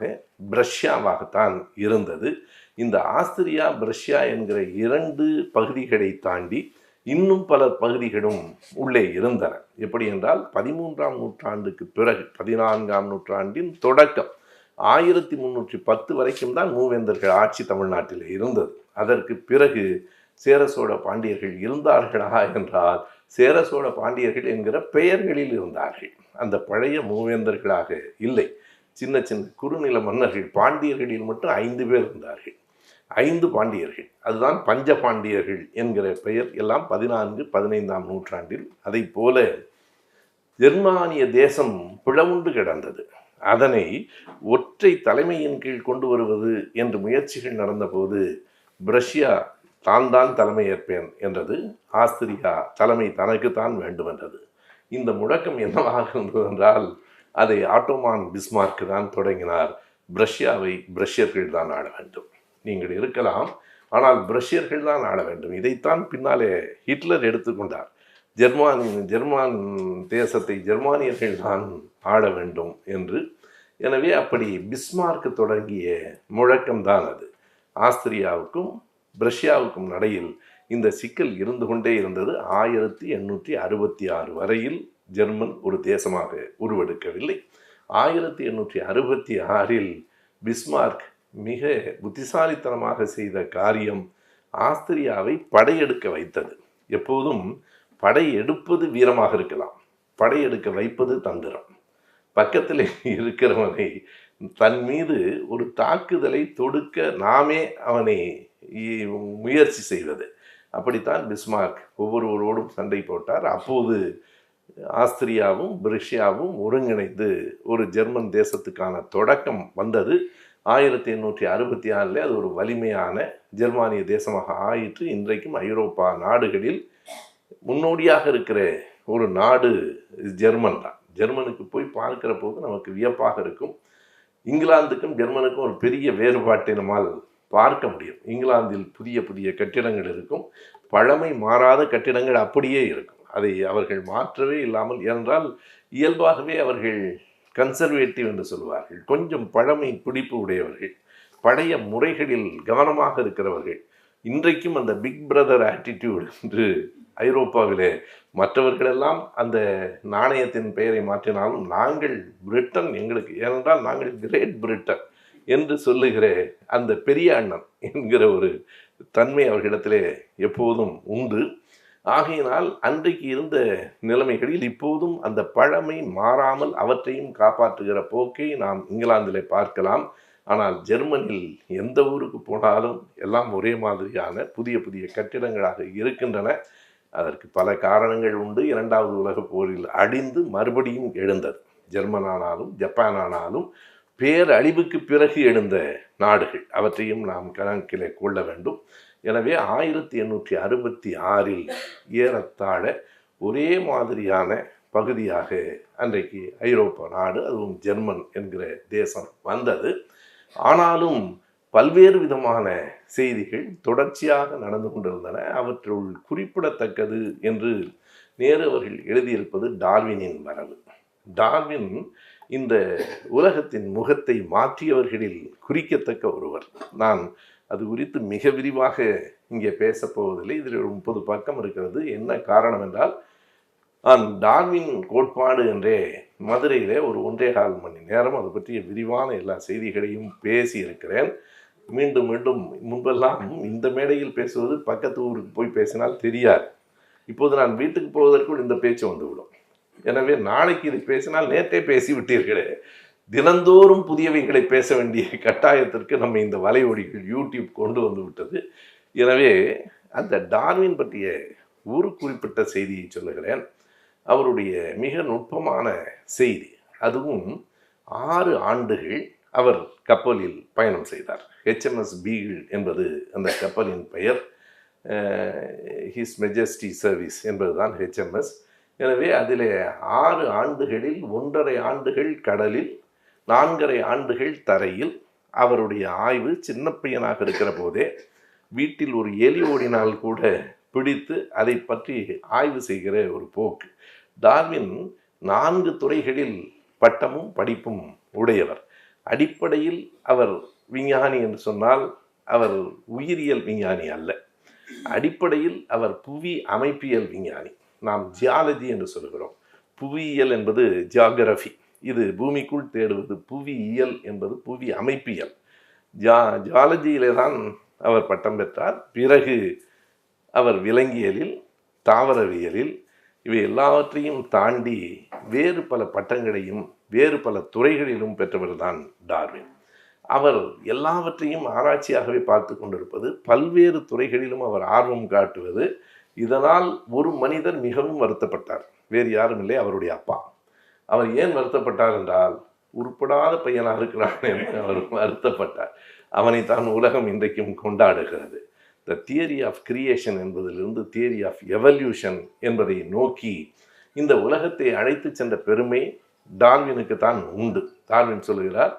Speaker 1: பிரஷ்யாவாகத்தான் இருந்தது. இந்த ஆஸ்திரியா பிரஷ்யா என்கிற 2 பகுதிகளை தாண்டி இன்னும் பல பகுதிகளும் உள்ளே இருந்தன. எப்படி என்றால் 13ஆம் நூற்றாண்டுக்கு பிறகு 14ஆம் நூற்றாண்டின் தொடக்கம் 1310 வரைக்கும் தான் மூவேந்தர்கள் ஆட்சி தமிழ்நாட்டில் இருந்தது. அதற்கு பிறகு சேர சோழ பாண்டியர்கள் இருந்தார்களா என்றால் சேர சோழ பாண்டியர்கள் என்கிற பெயர்களில் இருந்தார்கள். அந்த பழைய மூவேந்தர்களாக இல்லை. சின்ன சின்ன குறுநில மன்னர்கள். பாண்டியர்களில் மட்டும் 5 பேர் இருந்தார்கள். 5 பாண்டியர்கள். அதுதான் பஞ்ச பாண்டியர்கள் என்கிற பெயர் எல்லாம் 14, 15ஆம் நூற்றாண்டில். அதை போல ஜெர்மானிய தேசம் பிளவுண்டு கிடந்தது. அதனை ஒற்றை தலைமையின் கீழ் கொண்டு வருவது என்று முயற்சிகள் நடந்தபோது பிரஷ்யா தான் தலைமை ஏற்பேன் என்றது. ஆஸ்திரியா தலைமை தனக்குத்தான் வேண்டும் என்றது. இந்த முழக்கம் என்னவாக இருந்தது என்றால் அதை ஆட்டோமான் பிஸ்மார்க் தான் தொடங்கினார். பிரஷ்யாவை பிரஷ்யர்கள் தான் ஆள வேண்டும். நீங்கள் இருக்கலாம், ஆனால் பிரஷ்யர்கள் தான் ஆள வேண்டும். இதைத்தான் பின்னாலே ஹிட்லர் எடுத்துக்கொண்டார். ஜெர்மான் தேசத்தை ஜெர்மானியர்கள் தான் ஆள வேண்டும் என்று. எனவே அப்படி பிஸ்மார்க் தொடங்கிய முழக்கம்தான் அது. ஆஸ்திரியாவுக்கும் பிரஷ்யாவுக்கும் நடையில் இந்த சிக்கல் இருந்து கொண்டே இருந்தது. 1866 வரையில் ஜெர்மன் ஒரு தேசமாக உருவெடுக்கவில்லை. 1866 பிஸ்மார்க் மிக புத்திசாலித்தனமாக செய்த காரியம் ஆஸ்திரியாவை படையெடுக்க வைத்தது. எப்போதும் படையெடுப்பது வீரமாக இருக்கலாம், படையெடுக்க வைப்பது தந்திரம். பக்கத்தில் இருக்கிறவனை தன் மீது ஒரு தாக்குதலை தொடுக்க நாமே அவனை முயற்சி செய்வது. அப்படித்தான் பிஸ்மார்க் ஒவ்வொருவரோடும் சண்டை போட்டார். அப்போது ஆஸ்திரியாவும் பிரஷ்யாவும் ஒருங்கிணைந்து ஒரு ஜெர்மன் தேசத்துக்கான தொடக்கம் வந்தது. 1866 அது ஒரு வலிமையான ஜெர்மானிய தேசமாக ஆயிற்று. இன்றைக்கும் ஐரோப்பா நாடுகளில் முன்னோடியாக இருக்கிற ஒரு நாடு ஜெர்மன் தான். ஜெர்மனுக்கு போய் பார்க்கிற போது நமக்கு வியப்பாக இருக்கும். இங்கிலாந்துக்கும் ஜெர்மனுக்கும் ஒரு பெரிய வேறுபாட்டை நம்மால் பார்க்க முடியும். இங்கிலாந்தில் புதிய புதிய கட்டிடங்கள் இருக்கும், பழமை மாறாத கட்டிடங்கள் அப்படியே இருக்கும். அதை அவர்கள் மாற்றவே இல்லாமல், ஏனென்றால் இயல்பாகவே அவர்கள் கன்சர்வேட்டிவ் என்று சொல்வார்கள். கொஞ்சம் பழமை பிடிப்பு உடையவர்கள், பழைய முறைகளில் கவனமாக இருக்கிறவர்கள். இன்றைக்கும் அந்த பிக் பிரதர் ஆட்டிடியூட் என்று ஐரோப்பாவிலே மற்றவர்களெல்லாம் அந்த நாணயத்தின் பெயரை மாற்றினாலும் நாங்கள் பிரிட்டன் எங்களுக்கு, ஏனென்றால் நாங்கள் கிரேட் பிரிட்டன் என்று சொல்லுகிற அந்த பெரிய அண்ணன் என்கிற ஒரு தன்மை அவர்களிடத்திலே எப்போதும் உண்டு. ஆகையினால் அன்றைக்கு இருந்த நிலைமைகளில் இப்போதும் அந்த பழமை மாறாமல் அவற்றையும் காப்பாற்றுகிற போக்கை நாம் இங்கிலாந்திலே பார்க்கலாம். ஆனால் ஜெர்மனியில் எந்த ஊருக்கு போனாலும் எல்லாம் ஒரே மாதிரியான புதிய புதிய கட்டிடங்களாக இருக்கின்றன. அதற்கு பல காரணங்கள் உண்டு. 2வது உலகப் போரில் அழிந்து மறுபடியும் எழுந்தது. ஜெர்மனானாலும் ஜப்பானானாலும் பேரழிவுக்கு பிறகு எழுந்த நாடுகள், அவற்றையும் நாம் கணக்கிலே கொள்ள வேண்டும். எனவே 1866 ஏறத்தாழ ஒரே மாதிரியான பகுதியாக அன்றைக்கு ஐரோப்பா நாடு, அதுவும் ஜெர்மன் என்கிற தேசம் வந்தது. ஆனாலும் பல்வேறு விதமான செய்திகள் தொடர்ச்சியாக நடந்து கொண்டிருந்தன. அவற்றுள் குறிப்பிடத்தக்கது என்று நேரு அவர்கள் எழுதியிருப்பது டார்வினின் வரவு. டார்வின் இந்த உலகத்தின் முகத்தை மாற்றியவர்களில் குறிக்கத்தக்க ஒருவர். நான் அது குறித்து மிக விரிவாக இங்கே பேசப்போவதில்லை. இதில் ஒரு 30 பக்கம் இருக்கிறது. என்ன காரணம் என்றால், நான் டார்வின் கோட்பாடு என்றே மதுரையிலே ஒரு 1.25 மணி நேரம் அது பற்றிய விரிவான எல்லா செய்திகளையும் பேசியிருக்கிறேன். மீண்டும் மீண்டும் முன்பெல்லாம் இந்த மேடையில் பேசுவது பக்கத்து ஊருக்கு போய் பேசினால் தெரியாது. இப்போது நான் வீட்டுக்கு போவதற்குள் இந்த பேச்சு வந்துவிடும். எனவே நாளைக்கு இது பேசினால் நேற்றே பேசிவிட்டீர்களே, தினந்தோறும் புதியவைகளை பேச வேண்டிய கட்டாயத்திற்கு நம்ம இந்த வலையொலிகள் யூடியூப் கொண்டு வந்து விட்டது. எனவே அந்த டார்வின் பற்றிய ஒரு குறிப்பிட்ட செய்தியை சொல்லுகிறேன். அவருடைய மிக நுட்பமான செய்தி. அதுவும் 6 ஆண்டுகள் அவர் கப்பலில் பயணம் செய்தார். HMS பீகிள் என்பது அந்த கப்பலின் பெயர். ஹிஸ் மெஜஸ்டி சர்வீஸ் என்பதுதான் HMS. எனவே அதிலே 6 ஆண்டுகளில் 1.5 ஆண்டுகள் கடலில், 4.5 ஆண்டுகள் தரையில். அவருடைய ஆய்வு சின்ன பையனாக இருக்கிற போதே வீட்டில் ஒரு எலி ஓடினால் கூட பிடித்து அதை பற்றி ஆய்வு செய்கிற ஒரு போக்கு. டார்வின் 4 துறைகளில் பட்டமும் படிப்பும் உடையவர். அடிப்படையில் அவர் விஞ்ஞானி என்று சொன்னால் அவர் உயிரியல் விஞ்ஞானி அல்ல. அடிப்படையில் அவர் புவி அமைப்பியல் விஞ்ஞானி. நாம் ஜியாலஜி என்று சொல்கிறோம். புவியியல் என்பது ஜியாகிரபி, இது பூமிக்குள் தேடுவது. புவியியல் என்பது புவி அமைப்பியல். ஜியாலஜியிலே தான் அவர் பட்டம் பெற்றார். பிறகு அவர் விலங்கியலில், தாவரவியலில், இவை எல்லாவற்றையும் தாண்டி வேறு பல பட்டங்களையும் வேறு பல துறைகளிலும் பெற்றவர் தான் டார்வின். அவர் எல்லாவற்றையும் ஆராய்ச்சியாகவே பார்த்து கொண்டிருப்பது, பல்வேறு துறைகளிலும் அவர் ஆர்வம் காட்டுவது. இதனால் ஒரு மனிதர் மிகவும் வருத்தப்பட்டார். வேறு யாரும் இல்லை, அவருடைய அப்பா. அவர் ஏன் வருத்தப்பட்டார் என்றால், உருப்படாத பையனாக இருக்கிறான் என்று அவர் வருத்தப்பட்டார். அவனை தான் உலகம் இன்றைக்கும் கொண்டாடுகிறது. த தியரி ஆஃப் கிரியேஷன் என்பதிலிருந்து தியரி ஆஃப் எவல்யூஷன் என்பதை நோக்கி இந்த உலகத்தை அழைத்து சென்ற பெருமை டார்வினுக்கு தான் உண்டு. டார்வின் சொல்கிறார்,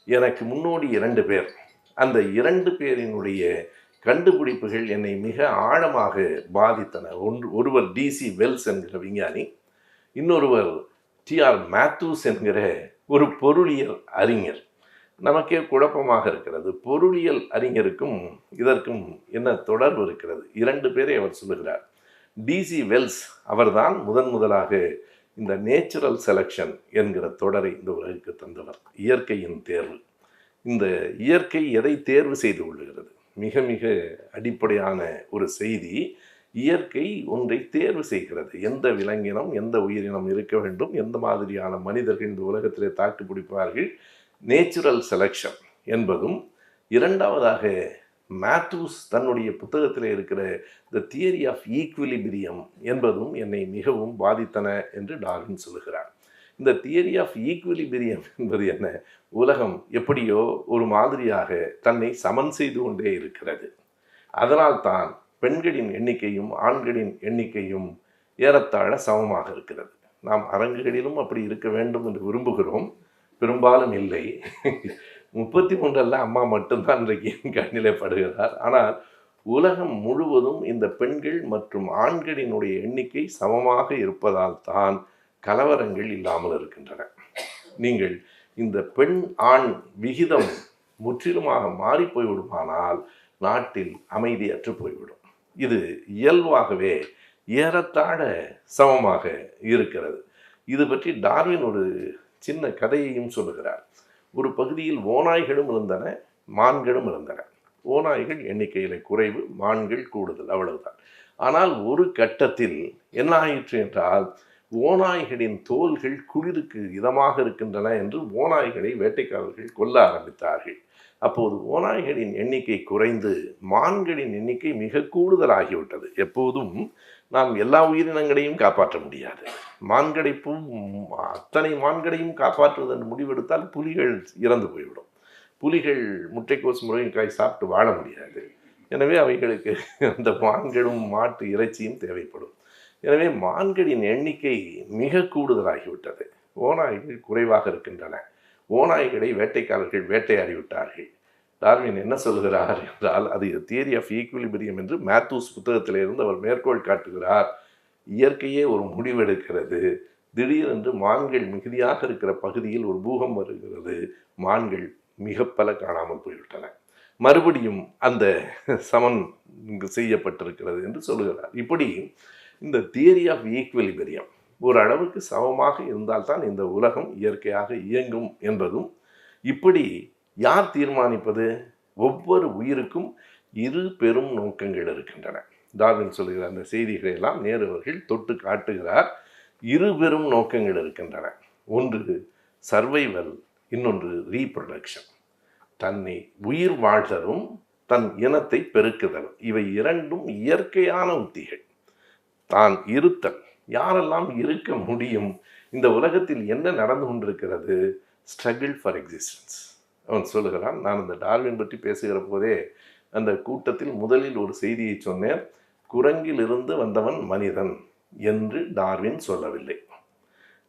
Speaker 1: எனக்கு முன்னோடி 2 பேர், அந்த 2 பேரினுடைய கண்டுபிடிப்புகள் என்னை மிக ஆழமாக பாதித்தன. ஒருவர் டிசி வெல்ஸ் என்கிற விஞ்ஞானி, இன்னொருவர் டிஆர் மேத்யூஸ் என்கிற ஒரு பொருளியல் அறிஞர். நமக்கே குழப்பமாக இருக்கிறது, பொருளியல் அறிஞருக்கும் இதற்கும் என்ன தொடர்பு இருக்கிறது? 2 பேரை அவர் சொல்லுகிறார். டிசி வெல்ஸ் அவர்தான் முதலாக இந்த நேச்சுரல் செலக்ஷன் என்கிற தொடரை இந்த உலகுக்கு தந்தவர். இயற்கையின் தேர்வு. இந்த இயற்கை எதை தேர்வு செய்து கொள்ளுகிறது? மிக மிக அடிப்படையான ஒரு செய்தி. இயற்கை ஒன்றை தேர்வு செய்கிறது. எந்த விலங்கினம், எந்த உயிரினம் இருக்க வேண்டும், எந்த மாதிரியான மனிதர்கள் இந்த உலகத்திலே தாக்கு பிடிப்பார்கள், நேச்சுரல் செலக்ஷன் என்பதும். இரண்டாவதாக மேத்யூஸ் தன்னுடைய புத்தகத்தில் இருக்கிற த தியரி ஆஃப் ஈக்விலிபிரியம் என்பதும் என்னை மிகவும் பாதித்தன என்று டார்வின் சொல்லுகிறார். இந்த தியரி ஆஃப் ஈக்விலிபிரியம் என்பது என்ன? உலகம் எப்படியோ ஒரு மாதிரியாக தன்னை சமன் செய்து கொண்டே இருக்கிறது. அதனால் தான் பெண்களின் எண்ணிக்கையும் ஆண்களின் எண்ணிக்கையும் ஏறத்தாழ சமமாக இருக்கிறது. நாம் அரங்குகளிலும் அப்படி இருக்க வேண்டும் என்று விரும்புகிறோம், பெரும்பாலும் இல்லை. 33 அம்மா மட்டும்தான் இன்றைக்கு கண்ணிலே படுகிறார். ஆனால் உலகம் முழுவதும் இந்த பெண்கள் மற்றும் ஆண்களினுடைய எண்ணிக்கை சமமாக இருப்பதால் தான் கலவரங்கள் இல்லாமல் இருக்கின்றன. நீங்கள் இந்த பெண் ஆண் விகிதம் முற்றிலுமாக மாறி போய்விடுமானால் நாட்டில் அமைதியற்று போய்விடும். இது இயல்பாகவே ஏறத்தாழ சமமாக இருக்கிறது. இது பற்றி டார்வின் ஒரு சின்ன கதையையும் சொல்லுகிறார். ஒரு பகுதியில் ஓநாய்களும் இருந்தன, மான்களும் இருந்தன. ஓநாய்கள் எண்ணிக்கையில் குறைவு, மான்கள் கூடுதல், அவ்வளவுதான். ஆனால் ஒரு கட்டத்தில் என்ன ஆயிற்று என்றால், ஓநாய்களின் தோள்கள் குளிருக்கு இதமாக இருக்கின்றன என்று ஓநாய்களை வேட்டைக்காரர்கள் கொல்ல ஆரம்பித்தார்கள். அப்போது ஓநாய்களின் எண்ணிக்கை குறைந்து மான்களின் எண்ணிக்கை மிக கூடுதலாகிவிட்டது. எப்போதும் நாம் எல்லா உயிரினங்களையும் காப்பாற்ற முடியாது. மான்களை அத்தனை மான்களையும் காப்பாற்றுவதன் முடிவெடுத்தால் புலிகள் இறந்து போய்விடும். புலிகள் முட்டைக்கோஸ் முருங்கைக்காய் சாப்பிட்டு வாழ முடியாது. எனவே அவைகளுக்கு அந்த மான்களும் மாட்டு இறைச்சியும் தேவைப்படும். எனவே மான்களின் எண்ணிக்கை மிக கூடுதலாகிவிட்டது, ஓநாய்கள் குறைவாக இருக்கின்றன. ஓநாய்களை வேட்டைக்காரர்கள் வேட்டையாடிவிட்டார்கள். டார்வின் என்ன சொல்கிறார் என்றால், அது தியரி ஆஃப் ஈக்விலிபிரியம் என்று மேத்யூஸ் புத்தகத்திலிருந்து அவர் மேற்கோள் காட்டுகிறார். இயற்கையே ஒரு முடிவெடுக்கிறது. திடீரென்று மான்கள் மிகுதியாக இருக்கிற பகுதியில் ஒரு பூகம்பம் வருகிறது, மான்கள் மிக பல காணாமல் போய்விட்டன. மறுபடியும் அந்த சமன் செய்யப்பட்டிருக்கிறது என்று சொல்லுகிறார். இப்படி இந்த தியரி ஆஃப் ஈக்விலிபிரியம் ஒரு அளவுக்கு சமமாக இருந்தால்தான் இந்த உலகம் இயற்கையாக இயங்கும் என்பதும். இப்படி யார் தீர்மானிப்பது? ஒவ்வொரு உயிருக்கும் 2 பெரும் நோக்கங்கள் இருக்கின்றன. டார்வின் சொல்லுகிற அந்த செய்திகளை எல்லாம் நேரு அவர்கள் தொட்டு காட்டுகிறார். 2 பெரும் நோக்கங்கள் இருக்கின்றன. ஒன்று சர்வைவல், இன்னொன்று ரீப்ரொடக்ஷன். தன்னை உயிர் வாழ்தலும் தன் இனத்தை பெருக்குதலும். இவை 2ம் இயற்கையான உத்திகள். தான் இருத்தல், யாரெல்லாம் இருக்க முடியும்? இந்த உலகத்தில் என்ன நடந்து கொண்டிருக்கிறது? Struggle for existence. அவன் சொல்லுகிறான். நான் அந்த டார்வின் பற்றி பேசுகிற போதே அந்த கூட்டத்தில் முதலில் ஒரு செய்தியை சொன்னேன். குரங்கில் இருந்து வந்தவன் மனிதன், என்று டார்வின் சொல்லவில்லை.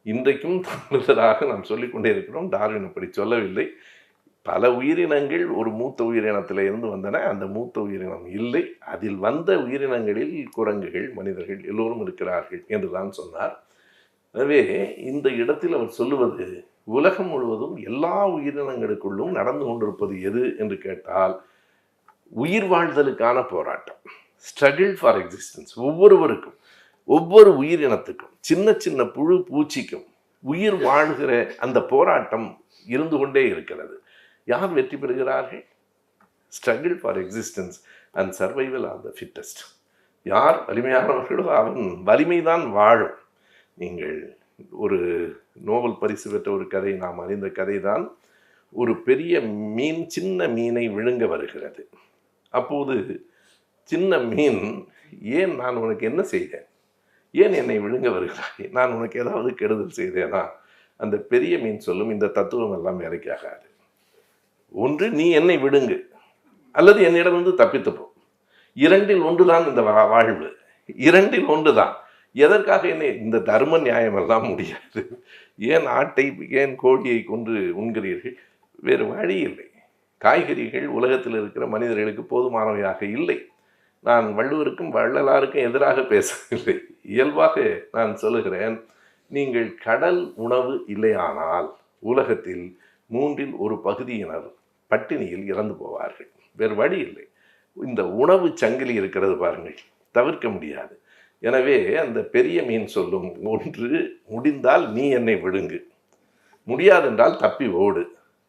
Speaker 1: இன்றைக்கும் தவறுதலாக நாம் சொல்லிக்கொண்டே இருக்கிறோம். டார்வின் அப்படி சொல்லவில்லை. பல உயிரினங்கள் ஒரு மூத்த உயிரினத்தில் இருந்து வந்தன. அந்த மூத்த உயிரினம் இல்லை. அதில் வந்த உயிரினங்களில் குரங்குகள், மனிதர்கள் எல்லோரும் இருக்கிறார்கள் என்று தான் சொன்னார். எனவே இந்த இடத்தில் அவர் சொல்லுவது, உலகம் முழுவதும் எல்லா உயிரினங்களுக்குள்ளும் நடந்து கொண்டிருப்பது எது என்று கேட்டால், உயிர் வாழ்தலுக்கான போராட்டம், ஸ்ட்ரகிள் ஃபார் எக்ஸிஸ்டன்ஸ். ஒவ்வொருவருக்கும், ஒவ்வொரு உயிரினத்துக்கும், சின்ன சின்ன புழு பூச்சிக்கும் உயிர் வாழ்கிற அந்த போராட்டம் இருந்து கொண்டே இருக்கிறது. யார் வெற்றி பெறுகிறார்கள்? Struggle for existence and survival of the fittest. யார் வலிமையானவர்களோ அவன் வலிமைதான் வாழும். நீங்கள் ஒரு நோபல் பரிசு பெற்ற ஒரு கதை, நாம் அறிந்த கதை தான். ஒரு பெரிய மீன் சின்ன மீனை விழுங்க வருகிறது. அப்போது சின்ன மீன், ஏன் நான் உனக்கு என்ன செய்தேன், ஏன் என்னை விழுங்க வருகிறாய், நான் உனக்கு ஏதாவது கெடுதல் செய்தேனா? அந்த பெரிய மீன் சொல்லும், இந்த தத்துவம் எல்லாம் வேலைக்காகாது. ஒன்று நீ என்னை விடுங்கு, அல்லது என்னிடமிருந்து தப்பித்து போ. இரண்டில் ஒன்றுதான் இந்த வாழ்வு, இரண்டில் ஒன்றுதான். எதற்காக என்னை இந்த தர்ம நியாயம் எல்லாம் முடியாது. ஏன் ஆட்டை, ஏன் கோழியை கொன்று உண்கிறீர்கள்? வேறு வழி இல்லை. காய்கறிகள் உலகத்தில் இருக்கிற மனிதர்களுக்கு போதுமானவையாக இல்லை. நான் வள்ளுவருக்கும் வள்ளலாருக்கும் எதிராக பேசவில்லை. இயல்பாக நான் சொல்லுகிறேன், நீங்கள் கடல் உணவு இல்லையானால் உலகத்தில் 1/3 பகுதியினர் பட்டினியில் இறந்து போவார்கள். வேறு வழி இல்லை. இந்த உணவு சங்கிலி இருக்கிறது பாருங்கள், தவிர்க்க முடியாது. எனவே அந்த பெரிய மீன் சொல்லும், ஒன்று முடிந்தால் நீ என்னை விழுங்கு, முடியாதென்றால் தப்பி ஓடு.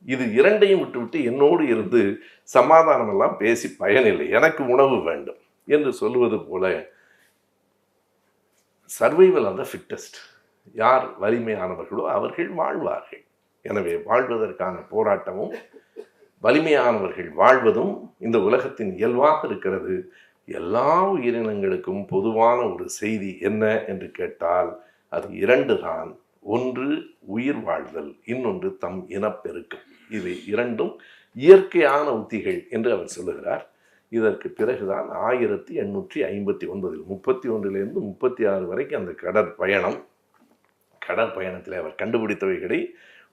Speaker 1: இது இரண்டையும் விட்டுவிட்டு என்னோடு இருந்து சமாதானமெல்லாம் பேசி பயனில்லை, எனக்கு உணவு வேண்டும் என்று சொல்லுவது போல சர்வைவல் ஆஃப் த ஃபிட்டஸ்ட். யார் வலிமையானவர்களோ அவர்கள் வாழ்வார்கள். எனவே வாழ்வதற்கான போராட்டமும் வலிமையானவர்கள் வாழ்வதும் இந்த உலகத்தின் இயல்பாக இருக்கிறது. எல்லா உயிரினங்களுக்கும் பொதுவான ஒரு செய்தி என்ன என்று கேட்டால் அது 2 தான். ஒன்று உயிர் வாழ்தல், இன்னொன்று தம் இனப்பெருக்கம். இவை 2ம் இயற்கையான உத்திகள் என்று அவர் சொல்லுகிறார். இதற்கு பிறகுதான் 1859 31லிருந்து 36 வரைக்கும் அந்த கடற்பயணத்தில் அவர் கண்டுபிடித்தவைகளை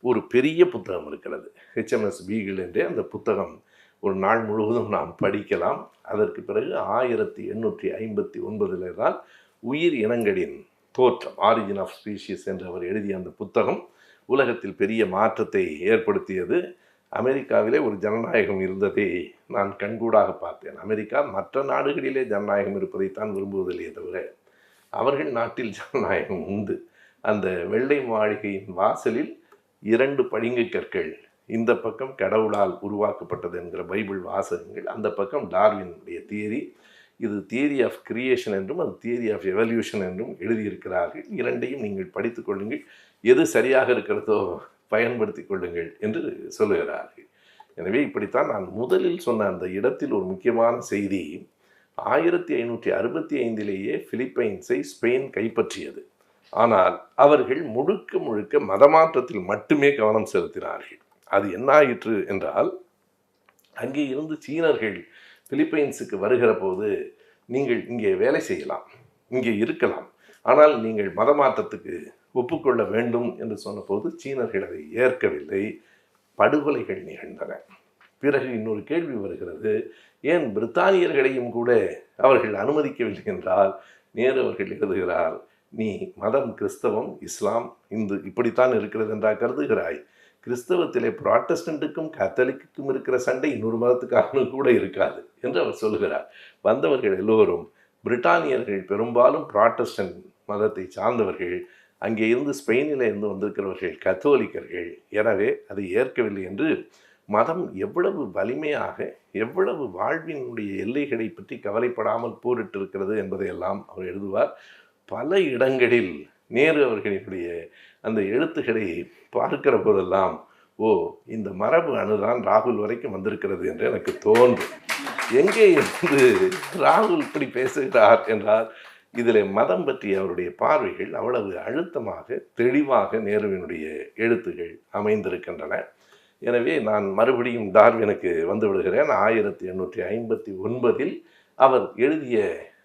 Speaker 1: ஒரு பெரிய புத்தகம் இருக்கிறது, HMS பீகிள் என்றே. அந்த புத்தகம் ஒரு நாள் முழுவதும் நாம் படிக்கலாம். அதற்கு பிறகு 1859 தான் உயிர் இனங்களின் தோற்றம், ஆரிஜின் ஆஃப் ஸ்பீஷீஸ் என்று அவர் எழுதிய அந்த புத்தகம் உலகத்தில் பெரிய மாற்றத்தை ஏற்படுத்தியது. அமெரிக்காவிலே ஒரு ஜனநாயகம் இருந்ததை நான் கண்கூடாக பார்த்தேன். அமெரிக்கா மற்ற நாடுகளிலே ஜனநாயகம் இருப்பதைத்தான் விரும்புவதில்லையே தவிர அவர்கள் நாட்டில் ஜனநாயகம் உண்டு. அந்த வெள்ளை மாளிகையின் வாசலில் 2 பளிங்கு கற்கள், இந்த பக்கம் கடவுளால் உருவாக்கப்பட்டது என்கிற பைபிள் வாசகங்கள், அந்த பக்கம் டார்வினுடைய தியரி. இது தியரி ஆஃப் கிரியேஷன் என்றும் அது தியரி ஆஃப் எவல்யூஷன் என்றும் எழுதியிருக்கிறார்கள். இரண்டையும் நீங்கள் படித்து கொள்ளுங்கள், எது சரியாக இருக்கிறதோ பயன்படுத்தி கொள்ளுங்கள் என்று சொல்லுகிறார்கள். எனவே இப்படித்தான் நான் முதலில் சொன்ன அந்த இடத்தில் ஒரு முக்கியமான செய்தி, 1565 பிலிப்பைன்ஸை ஸ்பெயின் கைப்பற்றியது. ஆனால் அவர்கள் முழுக்க முழுக்க மதமாற்றத்தில் மட்டுமே கவனம் செலுத்தினார்கள். அது என்ன ஆயிற்று என்றால், அங்கே இருந்து சீனர்கள் பிலிப்பைன்ஸுக்கு வருகிற போது, நீங்கள் இங்கே வேலை செய்யலாம், இங்கே இருக்கலாம், ஆனால் நீங்கள் மதமாற்றத்துக்கு ஒப்புக்கொள்ள வேண்டும் என்று சொன்னபோது சீனர்கள் அதை ஏற்கவில்லை. படுகொலைகள் நிகழ்ந்தன. பிறகு இன்னொரு கேள்வி வருகிறது, ஏன் பிரித்தானியர்களையும் கூட அவர்கள் அனுமதிக்கவில்லை என்றால், நேரு அவர்கள் எழுதுகிறார், நீ மதம் கிறிஸ்தவம், இஸ்லாம், இந்து இப்படித்தான் இருக்கிறது என்றா கருதுகிறாய்? கிறிஸ்தவத்திலே புராட்டஸ்டண்ட்டுக்கும் கத்தோலிக்குக்கும் இருக்கிற சண்டை இன்னொரு மதத்துக்காரனும் கூட இருக்காது என்று அவர் சொல்லுகிறார். வந்தவர்கள் எல்லோரும் பிரிட்டானியர்கள், பெரும்பாலும் புராட்டஸ்டன்ட் மதத்தை சார்ந்தவர்கள், அங்கே இருந்து ஸ்பெயினில் இருந்து வந்திருக்கிறவர்கள் கத்தோலிக்கர்கள். எனவே அதை ஏற்கவில்லை என்று மதம் எவ்வளவு வலிமையாக, எவ்வளவு வாழ்வினுடைய எல்லைகளை பற்றி கவலைப்படாமல் போரிட்டு இருக்கிறது என்பதையெல்லாம் அவர் எழுதுவார். பல இடங்களில் நேரு அவர்களினுடைய அந்த எழுத்துக்களை பார்க்கிற போதெல்லாம், ஓ, இந்த மரபு அணுதான் ராகுல் வரைக்கும் வந்திருக்கிறது என்று எனக்கு தோன்றும். எங்கே இருந்து ராகுல் இப்படி பேசுகிறார் என்றால், இதில் மதம் பற்றிய அவருடைய பார்வைகள் அவ்வளவு அழுத்தமாக, தெளிவாக நேருவினுடைய எழுத்துகள் அமைந்திருக்கின்றன. எனவே நான் மறுபடியும் டார்வினுக்கு வந்து விடுகிறேன். 1859 அவர் எழுதிய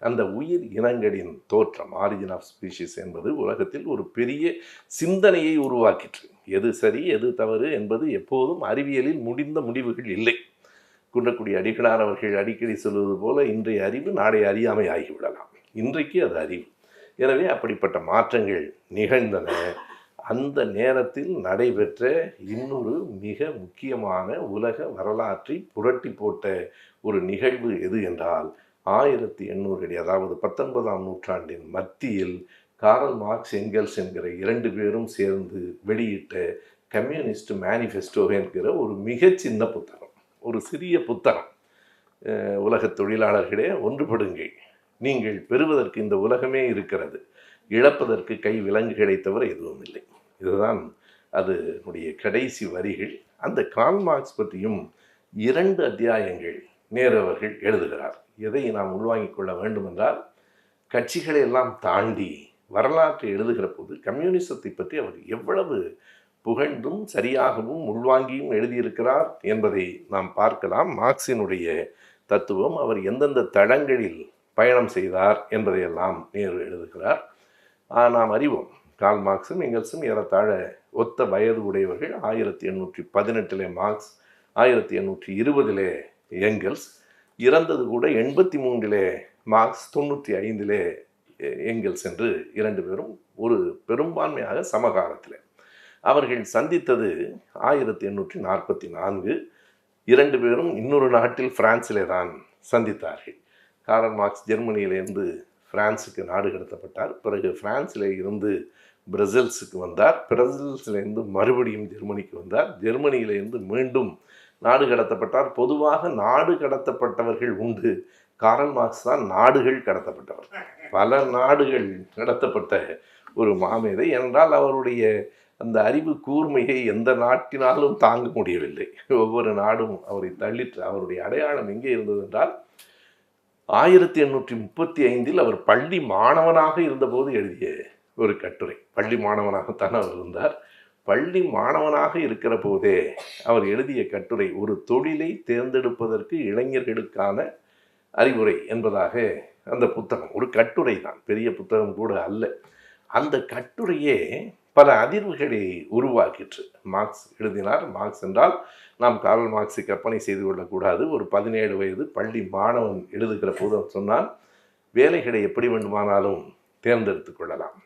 Speaker 1: அந்த உயிர் இனங்களின் தோற்றம், ஆரிஜின் ஆஃப் ஸ்பீஷிஸ் என்பது உலகத்தில் ஒரு பெரிய சிந்தனையை உருவாக்கிற்று. எது சரி எது தவறு என்பது எப்போதும் அறிவியலில் முடிந்த முடிவுகள் இல்லை. குன்றக்குடி அடிகளார் அவர்கள் அடிக்கடி சொல்வது போல, இன்றைய அறிவு நாளைய அறியாமை ஆகிவிடலாம். இன்றைக்கு அது அறிவு. எனவே அப்படிப்பட்ட மாற்றங்கள் நிகழ்ந்தன. அந்த நேரத்தில் நடைபெற்ற இன்னொரு மிக முக்கியமான உலக வரலாற்றை புரட்டி போட்ட ஒரு நிகழ்வு எது என்றால், 1800 அதாவது 19ஆம் நூற்றாண்டின் மத்தியில் காரல் மார்க்ஸ், எங்கெல்ஸ் என்கிற 2 பேரும் சேர்ந்து வெளியிட்ட கம்யூனிஸ்ட் மேனிஃபெஸ்டோ என்கிற ஒரு மிக சின்ன புத்தகம், ஒரு சிறிய புத்தகம். உலக தொழிலாளர்களே ஒன்றுபடுங்கள், நீங்கள் பெறுவதற்கு இந்த உலகமே இருக்கிறது, இழப்பதற்கு கை விலங்குகளை தவிர எதுவும் இல்லை. இதுதான் அதனுடைய கடைசி வரிகள். அந்த கார்ல் மார்க்ஸ் பற்றியும் 2 அத்தியாயங்கள் நேரு அவர்கள் எழுதுகிறார். எதை நாம் உள்வாங்கிக் கொள்ள வேண்டும் என்றால், கட்சிகளை எல்லாம் தாண்டி வரலாற்றை எழுதுகிற போது கம்யூனிசத்தை பற்றி அவர் எவ்வளவு புகழ்ந்தும் சரியாகவும் உள்வாங்கியும் எழுதியிருக்கிறார் என்பதை நாம் பார்க்கலாம். மார்க்சினுடைய தத்துவம், அவர் எந்தெந்த தளங்களில் பயணம் செய்தார் என்பதையெல்லாம் நேரு எழுதுகிறார். நாம் அறிவோம், கார்ல் மார்க்ஸும் எங்கெல்ஸும் ஏறத்தாழ ஒத்த வயது உடையவர்கள். 1818 மார்க்ஸ், 1820 எங்கெல்ஸ். இறந்தது கூட 83 மார்க்ஸ், 95 எங்கெல்ஸ் என்று 2 பேரும் ஒரு பெரும்பான்மையாக சமகாலத்தில். அவர்கள் சந்தித்தது 1844. 2 பேரும் இன்னொரு நாட்டில், பிரான்சிலே தான் சந்தித்தார்கள். கார்ல் மார்க்ஸ் ஜெர்மனியிலிருந்து பிரான்ஸுக்கு நாடு கடத்தப்பட்டார். பிறகு பிரான்சில் இருந்து பிரசல்ஸுக்கு வந்தார். பிரசல்ஸிலிருந்து மறுபடியும் ஜெர்மனிக்கு வந்தார். ஜெர்மனியிலிருந்து மீண்டும் நாடு கடத்தப்பட்டார். பொதுவாக நாடு கடத்தப்பட்டவர்கள் உண்டு, கார்ல் மார்க்ஸ் தான் நாடுகள் கடத்தப்பட்டவர். பல நாடுகள் கடத்தப்பட்ட ஒரு மாமேதை. என்றால் அவருடைய அந்த அறிவு கூர்மையை எந்த நாட்டினாலும் தாங்க முடியவில்லை. ஒவ்வொரு நாடும் அவரை தள்ளிற்று. அவருடைய அடையாளம் எங்கே இருந்தது என்றால், 1835 அவர் பள்ளி மாணவனாக இருந்தபோது எழுதிய ஒரு கட்டுரை. பள்ளி மாணவனாகத்தான் அவர் இருந்தார். பள்ளி மாணவனாக இருக்கிற போதே அவர் எழுதிய கட்டுரை, ஒரு தொழிலை தேர்ந்தெடுப்பதற்கு இளைஞர்களுக்கான அறிவுரை என்பதாக அந்த புத்தகம். ஒரு கட்டுரை தான், பெரிய புத்தகம் கூட அல்ல. அந்த கட்டுரையே பல அதிர்வுகளை உருவாக்கிற்று. மார்க்ஸ் எழுதினார். மார்க்ஸ் என்றால் நாம் கார்ல் மார்க்ஸை கற்பனை செய்து கொள்ளக்கூடாது. ஒரு 17 வயது பள்ளி மாணவன் எழுதுகிற போது சொன்னால், வேலைகளை எப்படி வேண்டுமானாலும் தேர்ந்தெடுத்து கொள்ளலாம்,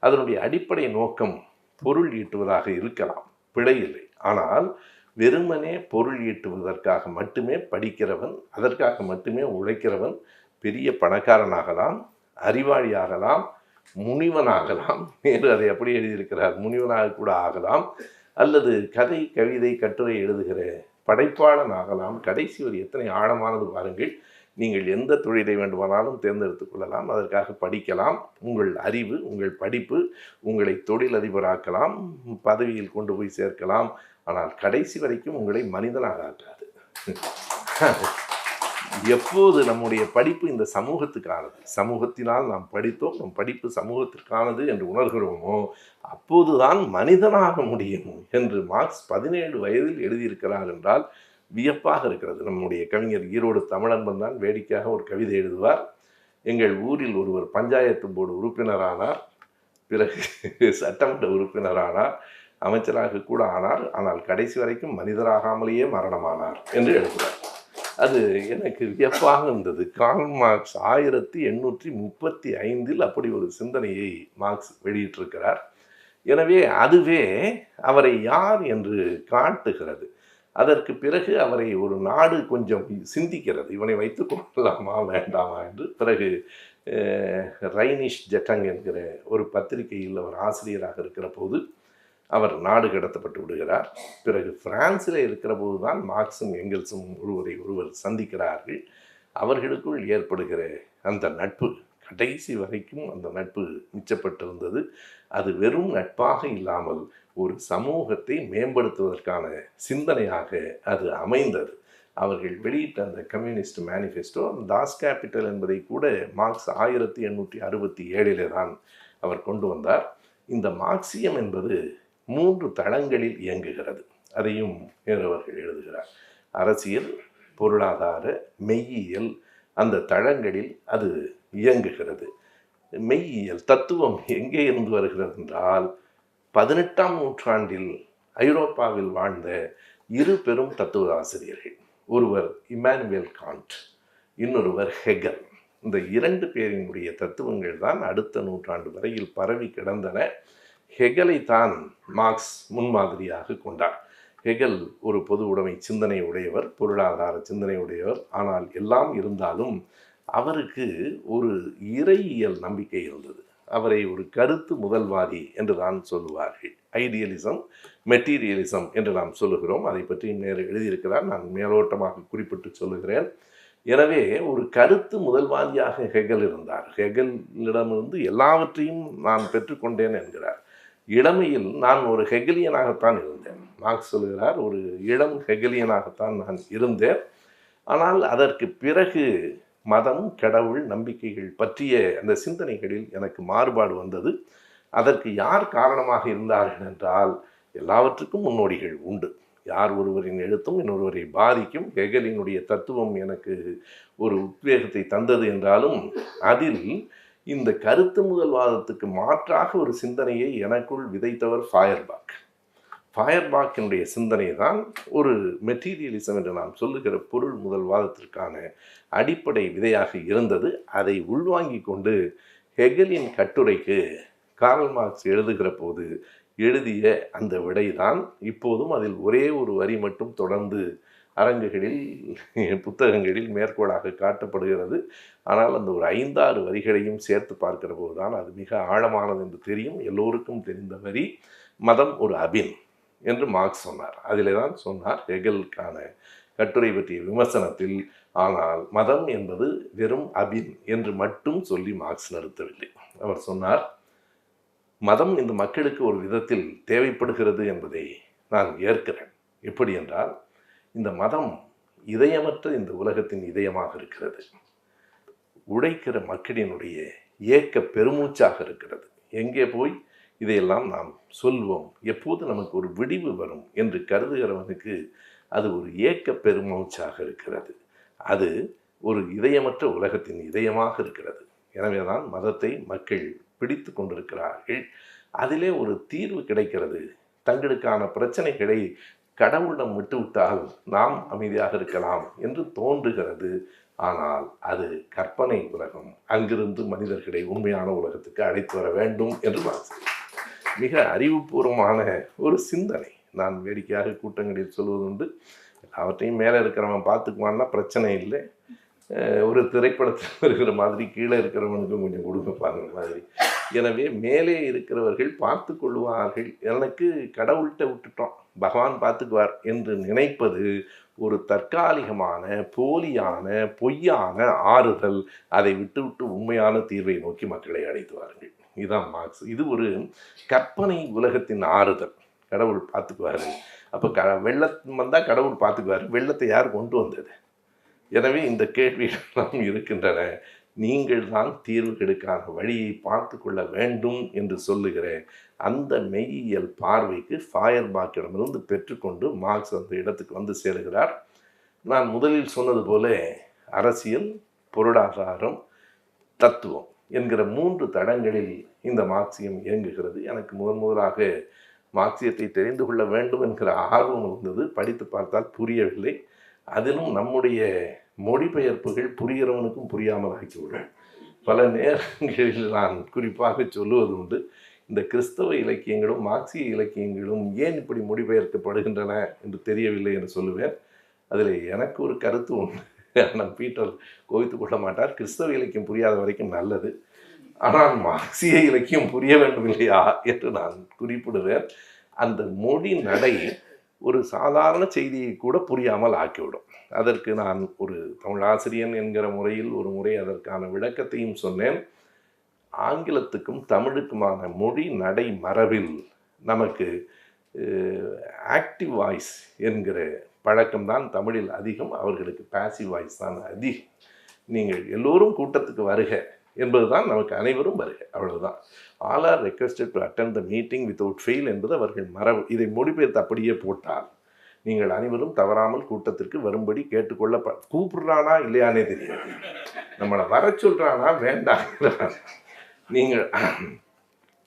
Speaker 1: அதனுடைய அடிப்படை நோக்கம் பொருள் ஈட்டுவதாக இருக்கலாம், பிழையில்லை. ஆனால் வெறுமனே பொருள் ஈட்டுவதற்காக மட்டுமே படிக்கிறவன், அதற்காக மட்டுமே உழைக்கிறவன் பெரிய பணக்காரனாகலாம், அறிவாளியாகலாம், முனிவனாகலாம். நேரு அதை எப்படி எழுதியிருக்கிறார், முனிவனாக கூட ஆகலாம், அல்லது கதை, கவிதை, கட்டுரை எழுதுகிற படைப்பாளன் ஆகலாம். கடைசி ஒரு எத்தனை ஆழமானது பாருங்கள். நீங்கள் எந்த தொழிலை வேண்டுமானாலும் தேர்ந்தெடுத்து கொள்ளலாம், அதற்காக படிக்கலாம். உங்கள் அறிவு, உங்கள் படிப்பு உங்களை தொழிலதிபராக்கலாம், பதவியில் கொண்டு போய் சேர்க்கலாம். ஆனால் கடைசி வரைக்கும் உங்களை மனிதனாக ஆக்காது. எப்போது நம்முடைய படிப்பு இந்த சமூகத்துக்கானது, சமூகத்தினால் நாம் படித்தோம், நம் படிப்பு சமூகத்திற்கானது என்று உணர்கிறோமோ, அப்போதுதான் மனிதனாக முடியும் என்று மார்க்ஸ் 17 வயதில் எழுதியிருக்கிறார் என்றால் வியப்பாக இருக்கிறது. நம்முடைய கவிஞர் ஈரோடு தமிழன்பன் தான் வேடிக்கையாக ஒரு கவிதை எழுதுவார். எங்கள் ஊரில் ஒருவர் பஞ்சாயத்து போர்டு உறுப்பினரானார், பிறகு சட்டமன்ற உறுப்பினரானார், அமைச்சராக கூட ஆனார், ஆனால் கடைசி வரைக்கும் மனிதராகாமலேயே மரணமானார் என்று எழுதுகிறார். அது எனக்கு வியப்பாக இருந்தது. கார்ல் மார்க்ஸ் 1835 அப்படி ஒரு சிந்தனையை மார்க்ஸ் வெளியிட்டிருக்கிறார். எனவே அதுவே அவரை யார் என்று காட்டுகிறது. அதற்கு பிறகு அவரை ஒரு நாடு கொஞ்சம் சிந்திக்கிறது, இவனை வைத்துக் கொள்ளலாமா வேண்டாமா என்று. பிறகு ரைனிஷ் ஜெட்டங் என்கிற ஒரு பத்திரிகையில் அவர் ஆசிரியராக இருக்கிற போது அவர் நாடு கடத்தப்பட்டு விடுகிறார். பிறகு பிரான்சில் இருக்கிற போது தான் மார்க்ஸும் எங்கெல்ஸும் ஒருவரை ஒருவர் சந்திக்கிறார்கள். அவர்களுக்குள் ஏற்படுகிற அந்த நட்பு, கடைசி வரைக்கும் அந்த நட்பு மிச்சப்பட்டிருந்தது. அது வெறும் நட்பாக இல்லாமல் ஒரு சமூகத்தை மேம்படுத்துவதற்கான சிந்தனையாக அது அமைந்தது. அவர்கள் வெளியிட்ட அந்த கம்யூனிஸ்ட் மேனிஃபெஸ்டோ, தாஸ் கேபிட்டல் என்பதை கூட மார்க்ஸ் 1867 தான் அவர் கொண்டு வந்தார். இந்த மார்க்சியம் என்பது 3 தளங்களில் இயங்குகிறது. அதையும் நேரு அவர்கள் எழுதுகிறார். அரசியல், பொருளாதார, மெய்யியல், அந்த தளங்களில் அது இயங்குகிறது. மெய்யியல் தத்துவம் எங்கே இருந்து வருகிறது என்றால் 18ஆம் நூற்றாண்டில் ஐரோப்பாவில் வாழ்ந்த இரு பெரும் தத்துவ ஆசிரியர்கள், ஒருவர் இமானுவேல் காண்ட், இன்னொருவர் ஹெகல். இந்த இரண்டு பேரினுடைய தத்துவங்கள் தான் அடுத்த நூற்றாண்டு வரையில் பரவி கிடந்தன. ஹெகலை தான் மார்க்ஸ் முன்மாதிரியாக கொண்டார். ஹெகல் ஒரு பொது உடைமை சிந்தனை உடையவர், பொருளாதார சிந்தனை உடையவர். ஆனால் எல்லாம் இருந்தாலும் அவருக்கு ஒரு இறையியல் நம்பிக்கை இருந்தது. அவரை ஒரு கருத்து முதல்வாதி என்று தான் சொல்லுவார்கள். ஐடியலிசம், மெட்டீரியலிசம் என்று நாம் சொல்லுகிறோம். அதை பற்றி நேரு எழுதியிருக்கிறார், நான் மேலோட்டமாக குறிப்பிட்டு சொல்லுகிறேன். எனவே ஒரு கருத்து முதல்வாதியாக ஹெகல் இருந்தார். ஹெகலிடமிருந்து எல்லாவற்றையும் நான் பெற்றுக்கொண்டேன் என்கிறார். இளமையில் நான் ஒரு ஹெகலியனாகத்தான் இருந்தேன். மார்க்ஸ் சொல்கிறார், ஒரு இளம் ஹெகலியனாகத்தான் நான் இருந்தேன். ஆனால் அதற்கு பிறகு மதம், கடவுள், நம்பிக்கைகள் பற்றிய அந்த சிந்தனைகளில் எனக்கு மாறுபாடு வந்தது. அதற்கு யார் காரணமாக இருந்தார்கள் என்றால், எல்லாவற்றுக்கும் முன்னோடிகள் உண்டு. யார் ஒருவரின் எழுத்தும் இன்னொருவரை பாதிக்கும். ஹெகலினுடைய தத்துவம் எனக்கு ஒரு உத்வேகத்தை தந்தது என்றாலும், அதில் இந்த கருத்து முதல்வாதத்துக்கு மாற்றாக ஒரு சிந்தனையை எனக்குள் விதைத்தவர் ஃபாயர்பாக். ஃபாயர்பாக்கினுடைய சிந்தனை தான் ஒரு மெட்டீரியலிசம் என்று நாம் சொல்லுகிற பொருள் முதல்வாதத்திற்கான அடிப்படை விதையாக இருந்தது. அதை உள்வாங்கி கொண்டு ஹெகலின் கட்டுரைக்கு கார்ல் மார்க்ஸ் எழுதுகிற போது எழுதிய அந்த விடைதான் இப்போதும் அதில் ஒரே ஒரு வரி மட்டும் தொடர்ந்து அரங்குகளில், புத்தகங்களில் மேற்கோளாக காட்டப்படுகிறது. ஆனால் அந்த ஒரு 5-6 வரிகளையும் சேர்த்து பார்க்கிற போது தான் அது மிக ஆழமானது என்று தெரியும். எல்லோருக்கும் தெரிந்த வரி, மதம் ஒரு அபின் என்று மார்க்ஸ் சொன்னார். அதிலே தான் சொன்னார் ஹெகலுக்கான கட்டுரை பற்றிய விமர்சனத்தில், ஆனால் மதம் என்பது வெறும் அபின் என்று மட்டும் சொல்லி மார்க்ஸ் நிறுத்தவில்லை. அவர் சொன்னார், மதம் இந்த மக்களுக்கு ஒரு விதத்தில் தேவைப்படுகிறது என்பதை நான் ஏற்கிறேன். எப்படி என்றால், இந்த மதம் இதயமற்ற இந்த உலகத்தின் இதயமாக இருக்கிறது. உழைக்கிற மக்களினுடைய ஏக்க பெருமூச்சாக இருக்கிறது. எங்கே போய் இதையெல்லாம் நாம் சொல்வோம், எப்போது நமக்கு ஒரு விடிவு வரும் என்று கருதுகிறவனுக்கு அது ஒரு ஏக்க பெருமூச்சாக இருக்கிறது. அது ஒரு இதயமற்ற உலகத்தின் இதயமாக இருக்கிறது. எனவே தான் மதத்தை மக்கள் பிடித்து கொண்டிருக்கிறார்கள். அதிலே ஒரு தீர்வு கிடைக்கிறது. தங்களுக்கான பிரச்சனைகளை கடவுளிடம் விட்டுவிட்டால் நாம் அமைதியாக இருக்கலாம் என்று தோன்றுகிறது. ஆனால் அது கற்பனை உலகம். அங்கிருந்து மனிதர்களை உண்மையான உலகத்துக்கு அழைத்து வர வேண்டும் என்று மிக அறிவுபூர்வமான ஒரு சிந்தனை. நான் வேடிக்கையாக கூட்டங்களில் சொல்வதுண்டு, அவற்றையும் மேலே இருக்கிறவன் பார்த்துக்குவான்னா பிரச்சனை இல்லை, ஒரு திரைப்படத்தில் இருக்கிற மாதிரி கீழே இருக்கிறவனுக்கும் கொஞ்சம் கொடுக்கப்பாங்க மாதிரி. எனவே மேலே இருக்கிறவர்கள் பார்த்து கொள்வார்கள், எனக்கு கடவுள்கிட்ட விட்டுட்டோம், பகவான் பார்த்துக்குவார் என்று நினைப்பது ஒரு தற்காலிகமான, போலியான, பொய்யான ஆறுதல். அதை விட்டுவிட்டு உண்மையான தீர்வை நோக்கி மக்களை அழைத்து வாருங்கள். இதுதான் மார்க்ஸ். இது ஒரு கற்பனை உலகத்தின் ஆறுதல். கடவுள் பார்த்துக்குவார். அப்போ வெள்ளம் வந்தால் கடவுள் பார்த்துக்குவார். வெள்ளத்தை யார் கொண்டு வந்தது? எனவே இந்த கேள்விகளெல்லாம் இருக்கின்றன. நீங்கள் தான் தீர்வுகளுக்கான வழியை பார்த்து கொள்ள வேண்டும் என்று சொல்லுகிற அந்த மெய்யியல் பார்வைக்கு ஃபாயர்பாக்கிடமிருந்து பெற்றுக்கொண்டு மார்க்ஸ் அந்த இடத்துக்கு வந்து சேருகிறார். நான் முதலில் சொன்னது போல அரசியல், பொருளாதாரம், தத்துவம் என்கிற 3 தடங்களில் இந்த மார்க்சியம் இயங்குகிறது. எனக்கு முதலாக மார்க்சியத்தை தெரிந்து கொள்ள வேண்டும் என்கிற ஆர்வம் இருந்தது. படித்து பார்த்தால் புரியவில்லை. அதிலும் நம்முடைய மொழிபெயர்ப்புகள் புரிகிறவனுக்கும் புரியாமல் ஆக்கிவிடும். பல நேரங்களில் நான் குறிப்பாக சொல்லுவது உண்டு, இந்த கிறிஸ்தவ இலக்கியங்களும் மார்க்சிய இலக்கியங்களும் ஏன் இப்படி மொழிபெயர்க்கப்படுகின்றன என்று தெரியவில்லை என்று சொல்லுவேன். அதில் எனக்கு ஒரு கருத்து உண்டு. ஆனால் பீட்டர் கோவித்து கொள்ள மாட்டார். கிறிஸ்தவ இலக்கியம் புரியாத வரைக்கும் நல்லது, ஆனால் மார்க்சிய இலக்கியம் புரிய வேண்டும் இல்லையா என்று நான் குறிப்பிடுவேன். அந்த மொழி நடை ஒரு சாதாரண செய்தியை கூட புரியாமல் ஆக்கிவிடும். அதற்கு நான் ஒரு தமிழாசிரியன் என்கிற முறையில் ஒரு முறை அதற்கான விளக்கத்தையும் சொன்னேன். ஆங்கிலத்துக்கும் தமிழுக்குமான மொழி நடை மரபில் நமக்கு ஆக்டிவ் வாய்ஸ் என்கிற பழக்கம்தான் தமிழில் அதிகம், அவர்களுக்கு பாசிவ் வாய்ஸ் தான் அதிகம். நீங்கள் எல்லோரும் கூட்டத்துக்கு வருக என்பது தான் நமக்கு அனைவரும் வருக, அவ்வளவுதான். All are requested to attend the meeting without fail என்பது அவர்கள் மரபு. இதை மொழிபெயர்த்து அப்படியே போட்டால் நீங்கள் அனைவரும் தவறாமல் கூட்டத்திற்கு வரும்படி கேட்டுக்கொள்ள கூப்பிடுறானா இல்லையானே தெரியாது. நம்மளை வர சொல்றானா வேண்டாம். நீங்கள்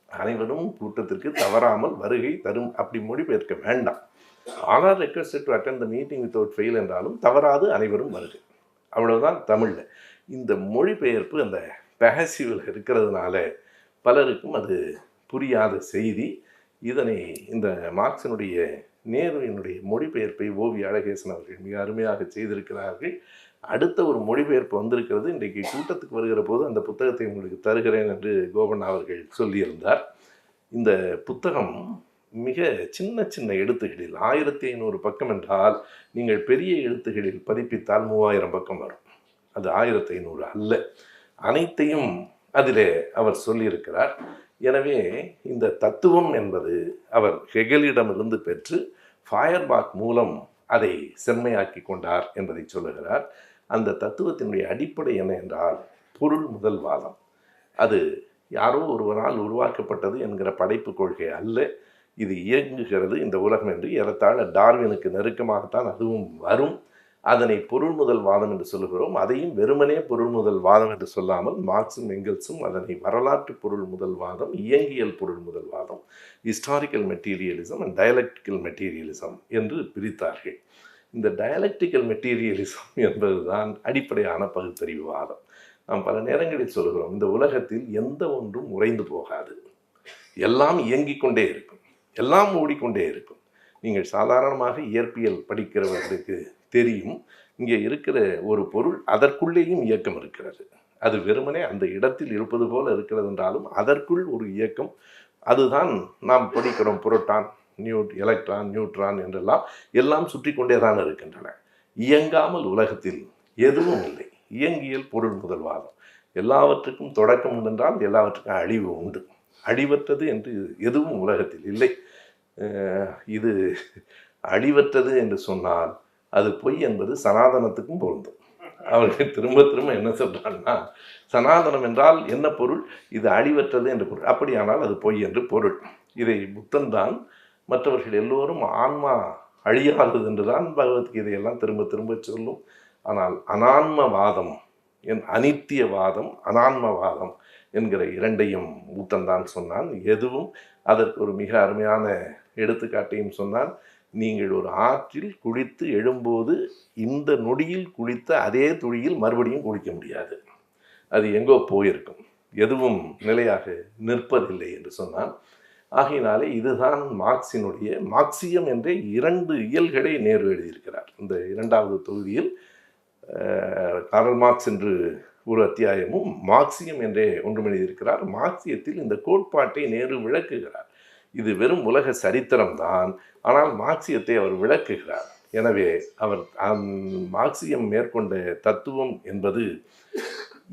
Speaker 1: அனைவரும் கூட்டத்திற்கு தவறாமல் வருகை தரும் அப்படி மொழிபெயர்க்க வேண்டாம். ஆனால் requested to attend the meeting without fail என்றாலும் தவறாது அனைவரும் வருகை. அவ்வளவுதான் தமிழில். இந்த மொழிபெயர்ப்பு அந்த பேசிவில் இருக்கிறதுனால பலருக்கும் அது புரியாத செய்தி. இதனை இந்த மார்க்சினுடைய நேருவினுடைய மொழிபெயர்ப்பை ஓவி அழகேசன் அவர்கள் மிக அருமையாக செய்திருக்கிறார்கள். அடுத்த ஒரு மொழிபெயர்ப்பு வந்திருக்கிறது. இன்றைக்கு கூட்டத்துக்கு வருகிற போது அந்த புத்தகத்தை உங்களுக்கு தருகிறேன் என்று கோபண்ணா அவர்கள் சொல்லியிருந்தார். இந்த புத்தகம் மிக சின்ன சின்ன எழுத்துகளில் 1500 பக்கம் என்றால் நீங்கள் பெரிய எழுத்துகளில் பதிப்பித்தால் 3000 பக்கம் வரும். அது 1500 அல்ல. அனைத்தையும் அதிலே அவர் சொல்லியிருக்கிறார். எனவே இந்த தத்துவம் என்பது அவர் ஹெகலிடமிருந்து பெற்று ஃபயர்பாக் மூலம் அதை செம்மையாக்கி கொண்டார் என்பதை சொல்லுகிறார். அந்த தத்துவத்தினுடைய அடிப்படை என்ன என்றால் பொருள் முதல் வாதம். அது யாரோ ஒருவரால் உருவாக்கப்பட்டது என்கிற படைப்பு கொள்கை அல்ல. இது இயங்குகிறது இந்த உலகம் என்று ஏறத்தாழ டார்வினுக்கு நெருக்கமாகத்தான் அதுவும் வரும். அதனை பொருள் முதல் வாதம் என்று சொல்லுகிறோம். அதையும் வெறுமனே பொருள் முதல் வாதம் என்று சொல்லாமல் மார்க்சும் எங்கெல்ஸும் அதனை வரலாற்று பொருள் முதல் வாதம், இயங்கியல் பொருள் முதல் வாதம், historical materialism and dialectical materialism என்று பிரித்தார்கள். இந்த டயலக்டிக்கல் மெட்டீரியலிசம் என்பதுதான் அடிப்படையான பகுத்தறிவு வாதம். நாம் பல நேரங்களில் சொல்கிறோம், இந்த உலகத்தில் எந்த ஒன்றும் உறைந்து போகாது, எல்லாம் இயங்கிக் கொண்டே இருக்கும், எல்லாம் ஓடிக்கொண்டே இருக்கும். நீங்கள் சாதாரணமாக இயற்பியல் படிக்கிறவர்களுக்கு தெரியும், இங்கே இருக்கிற ஒரு பொருள் அதற்குள்ளேயும் இயக்கம் இருக்கிறது. அது வெறுமனே அந்த இடத்தில் இருப்பது போல இருக்கிறது என்றாலும் அதற்குள் ஒரு இயக்கம். அதுதான் நாம் படிக்கிறோம், புரோட்டான், எலக்ட்ரான், நியூட்ரான் என்றெல்லாம் எல்லாம் சுற்றி கொண்டே தான் இருக்கின்றன. இயங்காமல் உலகத்தில் எதுவும் இல்லை. இயங்கியல் பொருள் முதல்வாதம். எல்லாவற்றுக்கும் தொடக்கம் உண்டென்றால் எல்லாவற்றுக்கும் அழிவு உண்டு. அழிவற்றது என்று எதுவும் உலகத்தில் இல்லை. இது அழிவற்றது என்று சொன்னால் அது பொய் என்பது சனாதனத்துக்கும் பொருந்தும். அவர்கள் திரும்ப திரும்ப என்ன சொல்றாங்கன்னா, சனாதனம் என்றால் என்ன பொருள், இது அழிவற்றது என்று பொருள். அப்படியானால் அது பொய் என்று பொருள். இதை புத்தன் தான் மற்றவர்கள் எல்லோரும் ஆன்மா அழியாதது என்றுதான் பகவத்கீதையெல்லாம் திரும்ப திரும்ப சொல்லும். ஆனால் அனான்மவாதம், அனித்தியவாதம், அனான்மவாதம் என்கிற இரண்டையும் புத்தன் தான் சொன்னான். எதுவும் அதற்கு ஒரு மிக அருமையான எடுத்துக்காட்டையும் சொன்னான். நீங்கள் ஒரு ஆற்றில் குளித்து எழும்போது இந்த நொடியில் குளித்த அதே துளியில் மறுபடியும் குளிக்க முடியாது, அது எங்கோ போயிருக்கும், எதுவும் நிலையாக நிற்பதில்லை என்று சொன்னான். ஆகையினாலே இதுதான் மார்க்சினுடைய மார்க்சியம் என்ற 2 இயல்களை நேரு எழுதியிருக்கிறார். இந்த 2வது தொகுதியில் கார்ல் மார்க்ஸ் என்று ஒரு அத்தியாயமும் மார்க்சியம் என்றே ஒன்றும் எழுதியிருக்கிறார். மார்க்சியத்தில் இந்த கோட்பாட்டை நேரு விளக்குகிறார். இது வெறும் உலக சரித்திரம்தான், ஆனால் மார்க்சியத்தை அவர் விளக்குகிறார். எனவே அவர் மார்க்சியம் மேற்கொண்ட தத்துவம் என்பது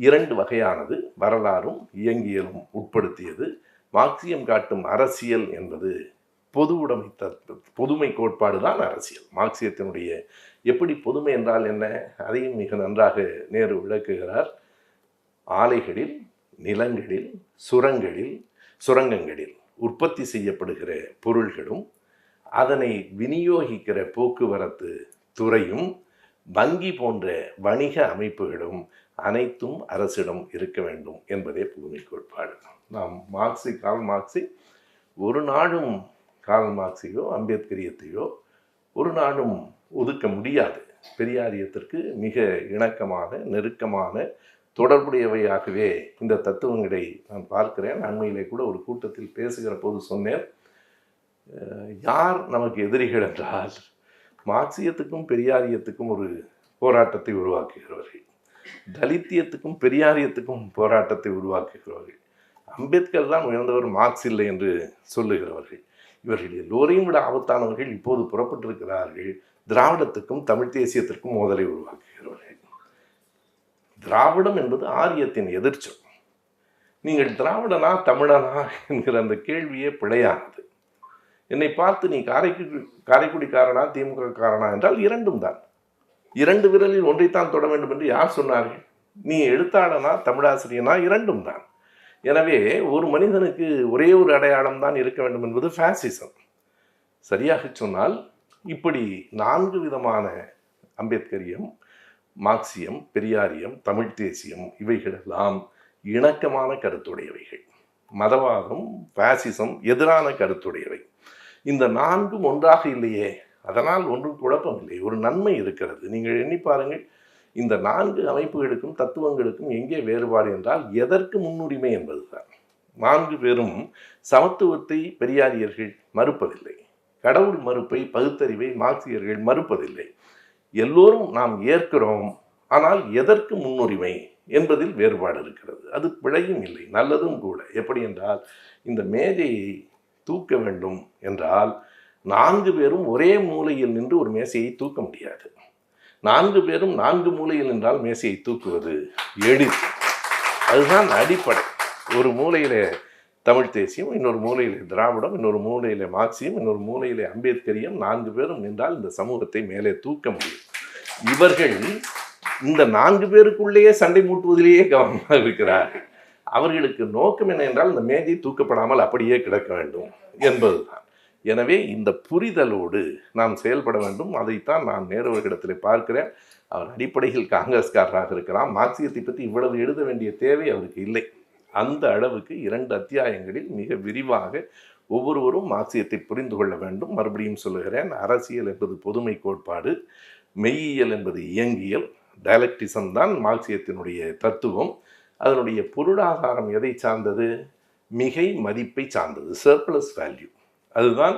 Speaker 1: 2 வகையானது, வரலாறும் இயங்கியலும் உட்படுத்தியது. மார்க்சியம் காட்டும் அரசியல் என்பது பொதுமை கோட்பாடு தான் அரசியல். மார்க்சியத்தினுடைய எப்படி பொதுமை என்றால் என்ன, அதையும் மிக நன்றாக நேரு விளக்குகிறார். ஆலைகளில், நிலங்களில், சுரங்கங்களில் உற்பத்தி செய்யப்படுகிற பொருள்களும் அதனை விநியோகிக்கிற போக்குவரத்து துறையும் வங்கி போன்ற வணிக அமைப்புகளும் அனைத்தும் அரசிடம் இருக்க வேண்டும் என்பதே பொதுமை கோட்பாடு. நாம் கார்ல் மார்க்ஸை ஒரு நாளும் கார்ல் மார்க்ஸையோ அம்பேத்கரியத்தையோ ஒரு நாளும் ஒதுக்க முடியாது. பெரியாரியத்திற்கு மிக இணக்கமான, நெருக்கமான, தொடர்புடையவையாகவே இந்த தத்துவங்களை நான் பார்க்கிறேன். அண்மையிலே கூட ஒரு கூட்டத்தில் பேசுகிற போது சொன்னேன், யார் நமக்கு எதிரிகள் என்றால் மார்க்சியத்துக்கும் பெரியாரியத்துக்கும் ஒரு போராட்டத்தை உருவாக்குகிறவர்கள், தலித்தியத்துக்கும் பெரியாரியத்துக்கும் போராட்டத்தை உருவாக்குகிறவர்கள், அம்பேத்கர் தான் உயர்ந்தவர், மார்க்ஸ் இல்லை என்று சொல்லுகிறவர்கள். இவர்கள் எல்லோரையும் விட ஆபத்தானவர்கள் இப்போது புறப்பட்டிருக்கிறார்கள் திராவிடத்துக்கும் தமிழ் தேசியத்திற்கும் மோதலை உருவாக்குகிறவர்கள். திராவிடம் என்பது ஆரியத்தின் எதிர்ச்சொல். நீங்கள் திராவிடனா தமிழனா என்கிற அந்த கேள்வியே பிழையானது. என்னை பார்த்து நீ காரைக்குடிக்காரனா திமுக காரனா என்றால் 2ம் தான். 2 விரலில் ஒன்றைத்தான் தொட வேண்டும் என்று யார் சொன்னார்கள்? நீ எழுத்தாளனா தமிழாசிரியனா? 2ம் தான். எனவே ஒரு மனிதனுக்கு ஒரே ஒரு அடையாளம் தான் இருக்க வேண்டும் என்பது ஃபேசிசம். சரியாக சொன்னால் இப்படி 4 விதமான அம்பேத்கரியம், மார்க்சியம், பெரியாரியம், தமிழ் தேசியம் இவைகளெல்லாம் இணக்கமான கருத்துடையவைகள். மதவாதம், பாசிசம் எதிரான கருத்துடையவை. இந்த 4ம் ஒன்றாக இல்லையே, அதனால் ஒன்றும் குழப்பம் இல்லை, ஒரு நன்மை இருக்கிறது. நீங்கள் எண்ணி பாருங்கள், இந்த 4 அமைப்புகளுக்கும் தத்துவங்களுக்கும் எங்கே வேறுபாடு என்றால் எதற்கு முன்னுரிமை என்பதுதான். 4 பேரும் சமத்துவத்தை பெரியாரியர்கள் மறுப்பதில்லை, கடவுள் மறுப்பை, பகுத்தறிவை மார்க்சியர்கள் மறுப்பதில்லை. எல்லோரும் நாம் ஏற்கிறோம், ஆனால் எதற்கு முன்னுரிமை என்பதில் வேறுபாடு இருக்கிறது. அது பிழையும் இல்லை, நல்லதும் கூட. எப்படி என்றால், இந்த மேஜையை தூக்க வேண்டும் என்றால் 4 பேரும் ஒரே மூலையில் நின்று ஒரு மேசையை தூக்க முடியாது. 4 பேரும் 4 மூலையில் நின்றால் மேசையை தூக்குவது எளிது. அதுதான் அடிப்படை. ஒரு மூலையிலே தமிழ் தேசியம், இன்னொரு மூலையிலே திராவிடம், இன்னொரு மூலையிலே மார்க்சியம், இன்னொரு மூலையிலே அம்பேத்கரியம், 4 பேரும் நின்றால் இந்த சமூகத்தை மேலே தூக்க முடியும். இவர்கள் இந்த 4 பேருக்குள்ளேயே சண்டை மூட்டுவதிலேயே கவனமாக இருக்கிறார்கள். அவர்களுக்கு நோக்கம் என்ன என்றால், இந்த மேஜை தூக்கப்படாமல் அப்படியே கிடக்க வேண்டும் என்பதுதான். எனவே இந்த புரிதலோடு நாம் செயல்பட வேண்டும். அதைத்தான் நான் நேருவர்களிடத்தில் பார்க்கிறேன். அவர் அடிப்படையில் காங்கிரஸ்காரராக இருக்கலாம், மார்க்சியத்தை பற்றி இவ்வளவு எழுத வேண்டிய தேவை அவருக்கு இல்லை. அந்த அளவுக்கு 2 அத்தியாயங்களில் மிக விரிவாக ஒவ்வொருவரும் மார்க்சியத்தை புரிந்து கொள்ள வேண்டும். மறுபடியும் சொல்லுகிறேன், அரசியல் என்பது பொதுமை கோட்பாடு, மெய்யியல் என்பது இயங்கியல், டயலக்டிசம் தான் மார்க்சியத்தினுடைய தத்துவம். அதனுடைய பொருளாதாரம் எதை சார்ந்தது? மிகை மதிப்பை சார்ந்தது, சர்ப்ளஸ் வேல்யூ. அதுதான்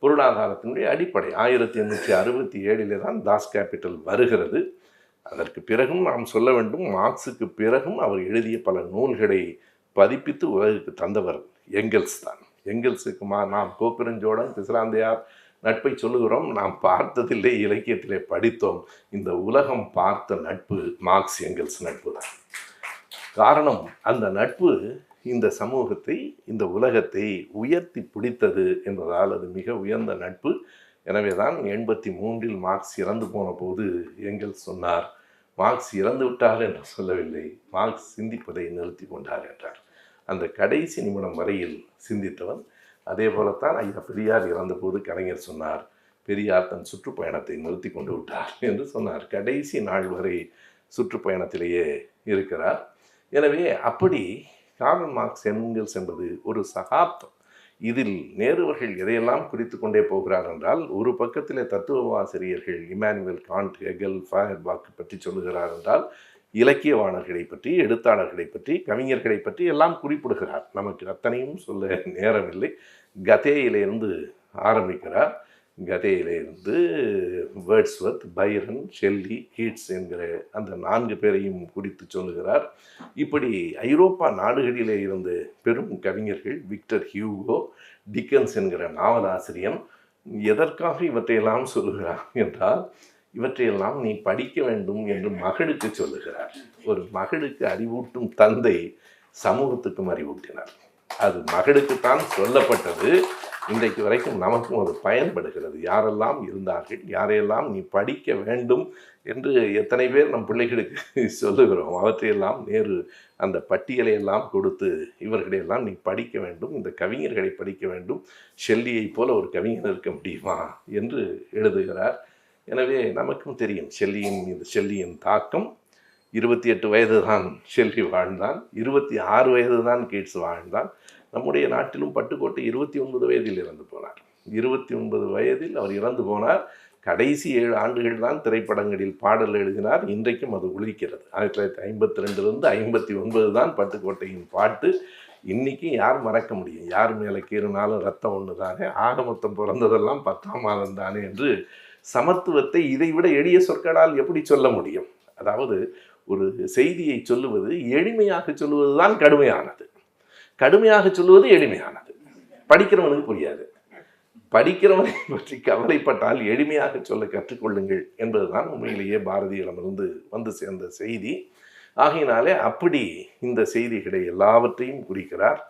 Speaker 1: பொருளாதாரத்தினுடைய அடிப்படை. 1867 தான் தாஸ் கேபிட்டல் வருகிறது. அதற்கு பிறகும் நாம் சொல்ல வேண்டும், மார்க்ஸுக்கு பிறகும் அவர் எழுதிய பல நூல்களை பதிப்பித்து உலகுக்கு தந்தவர் எங்கெல்ஸ் தான். எங்கெல்ஸுக்கு நாம் கோப்பெருஞ்சோழன், பிசிராந்தையார் நட்பை சொல்லுகிறோம், நாம் பார்த்ததில்லை, இலக்கியத்திலே படித்தோம். இந்த உலகம் பார்த்த நட்பு மார்க்ஸ் எங்கெல்ஸ் நட்பு தான். காரணம், அந்த நட்பு இந்த சமூகத்தை, இந்த உலகத்தை உயர்த்தி பிடித்தது என்பதால் அது மிக உயர்ந்த நட்பு. எனவே தான் 83 மார்க்ஸ் இறந்து போன போது எங்கெல்ஸ் சொன்னார், மார்க்ஸ் இறந்து விட்டார் என்று சொல்லவில்லை, மார்க்ஸ் சிந்திப்பதை நிறுத்தி கொண்டார் என்றார். அந்த கடைசி நிமிடம் வரையில் சிந்தித்தவன். அதே போலத்தான் ஐயா பெரியார் இறந்தபோது கலைஞர் சொன்னார், பெரியார் தன் சுற்றுப்பயணத்தை நிறுத்தி கொண்டு விட்டார் என்று சொன்னார். கடைசி நாள் வரை சுற்றுப்பயணத்திலேயே இருக்கிறார். எனவே அப்படி கார்ல் மார்க்ஸ் எங்கெல்ஸ் என்பது ஒரு சகாப்தம். இதில் நேருவர்கள் எதையெல்லாம் குறித்து கொண்டே போகிறார் என்றால், ஒரு பக்கத்திலே தத்துவவாசிரியர்கள் இமானுவேல் காண்ட், ஹெகல், ஃபயர்பாக் பற்றி சொல்லுகிறார் என்றால், இலக்கியவாணர்களை பற்றி, எழுத்தாளர்களை பற்றி, கவிஞர்களை பற்றி எல்லாம் குறிப்பிடுகிறார். நமக்கு அத்தனையும் சொல்ல நேரமில்லை. கதேயிலிருந்து ஆரம்பிக்கிறார். கதேயிலிருந்து வேர்ட்ஸ்வர்த், பைரன், ஷெல்லி, கீட்ஸ் என்கிற அந்த 4 பேரையும் குறித்து சொல்லுகிறார். இப்படி ஐரோப்பா நாடுகளிலே இருந்த பெரும் கவிஞர்கள், விக்டர் ஹியூகோ, டிக்கன்ஸ் என்கிற நாவலாசிரியன், எதற்காக இவற்றையெல்லாம் சொல்லுகிறார் என்றால், இவற்றையெல்லாம் நீ படிக்க வேண்டும் என்று மகளுக்கு சொல்லுகிறார். ஒரு மகளுக்கு அறிவூட்டும் தந்தை சமூகத்துக்கும் அறிவூட்டினார். அது மகளுக்குத்தான் சொல்லப்பட்டது. இன்றைக்கு வரைக்கும் நமக்கும் அது பயன்படுகிறது. யாரெல்லாம் இருந்தார்கள், யாரையெல்லாம் நீ படிக்க வேண்டும் என்று எத்தனை பேர் நம் பிள்ளைகளுக்கு சொல்லுகிறோம். அவற்றையெல்லாம் நேரு அந்த பட்டியலையெல்லாம் கொடுத்து, இவர்களையெல்லாம் நீ படிக்க வேண்டும், இந்த கவிஞர்களை படிக்க வேண்டும், ஷெல்லியை போல ஒரு கவிஞர் இருக்க முடியுமா என்று எழுதுகிறார். எனவே நமக்கும் தெரியும் ஷெல்லியின் தாக்கம். 28 வயது தான் ஷெல்லி வாழ்ந்தான், 26 வயது தான் கீட்ஸ் வாழ்ந்தான். நம்முடைய நாட்டிலும் பட்டுக்கோட்டை 29 வயதில் இறந்து போனார். 29 வயதில் அவர் இறந்து போனார். கடைசி 7 ஆண்டுகள் தான் திரைப்படங்களில் பாடல் எழுதினார். இன்றைக்கும் அது ஒலிக்கிறது. 1952 59 தான் பட்டுக்கோட்டையின் பாட்டு. இன்றைக்கும் யார் மறக்க முடியும்? யார் மேலே கீறினாலும் ரத்தம் ஒன்று தானே, ஆக மொத்தம் பிறந்ததெல்லாம் 10ஆம் மாதம் தானே என்று சமத்துவத்தை இதைவிட எளிய சொற்களால் எப்படி சொல்ல முடியும்? அதாவது ஒரு செய்தியை சொல்லுவது எளிமையாக சொல்லுவது தான் கடுமையானது, கடுமையாக சொல்லுவது எளிமையானது. படிக்கிறவனுக்கு புரியாது. படிக்கிறவனை பற்றி கவலைப்பட்டால் எளிமையாக சொல்ல கற்றுக்கொள்ளுங்கள் என்பதுதான் உண்மையிலேயே பாரதியிடமிருந்து வந்து சேர்ந்த செய்தி. ஆகையினாலே அப்படி இந்த செய்திகளை எல்லாவற்றையும் குறிக்கிறார்.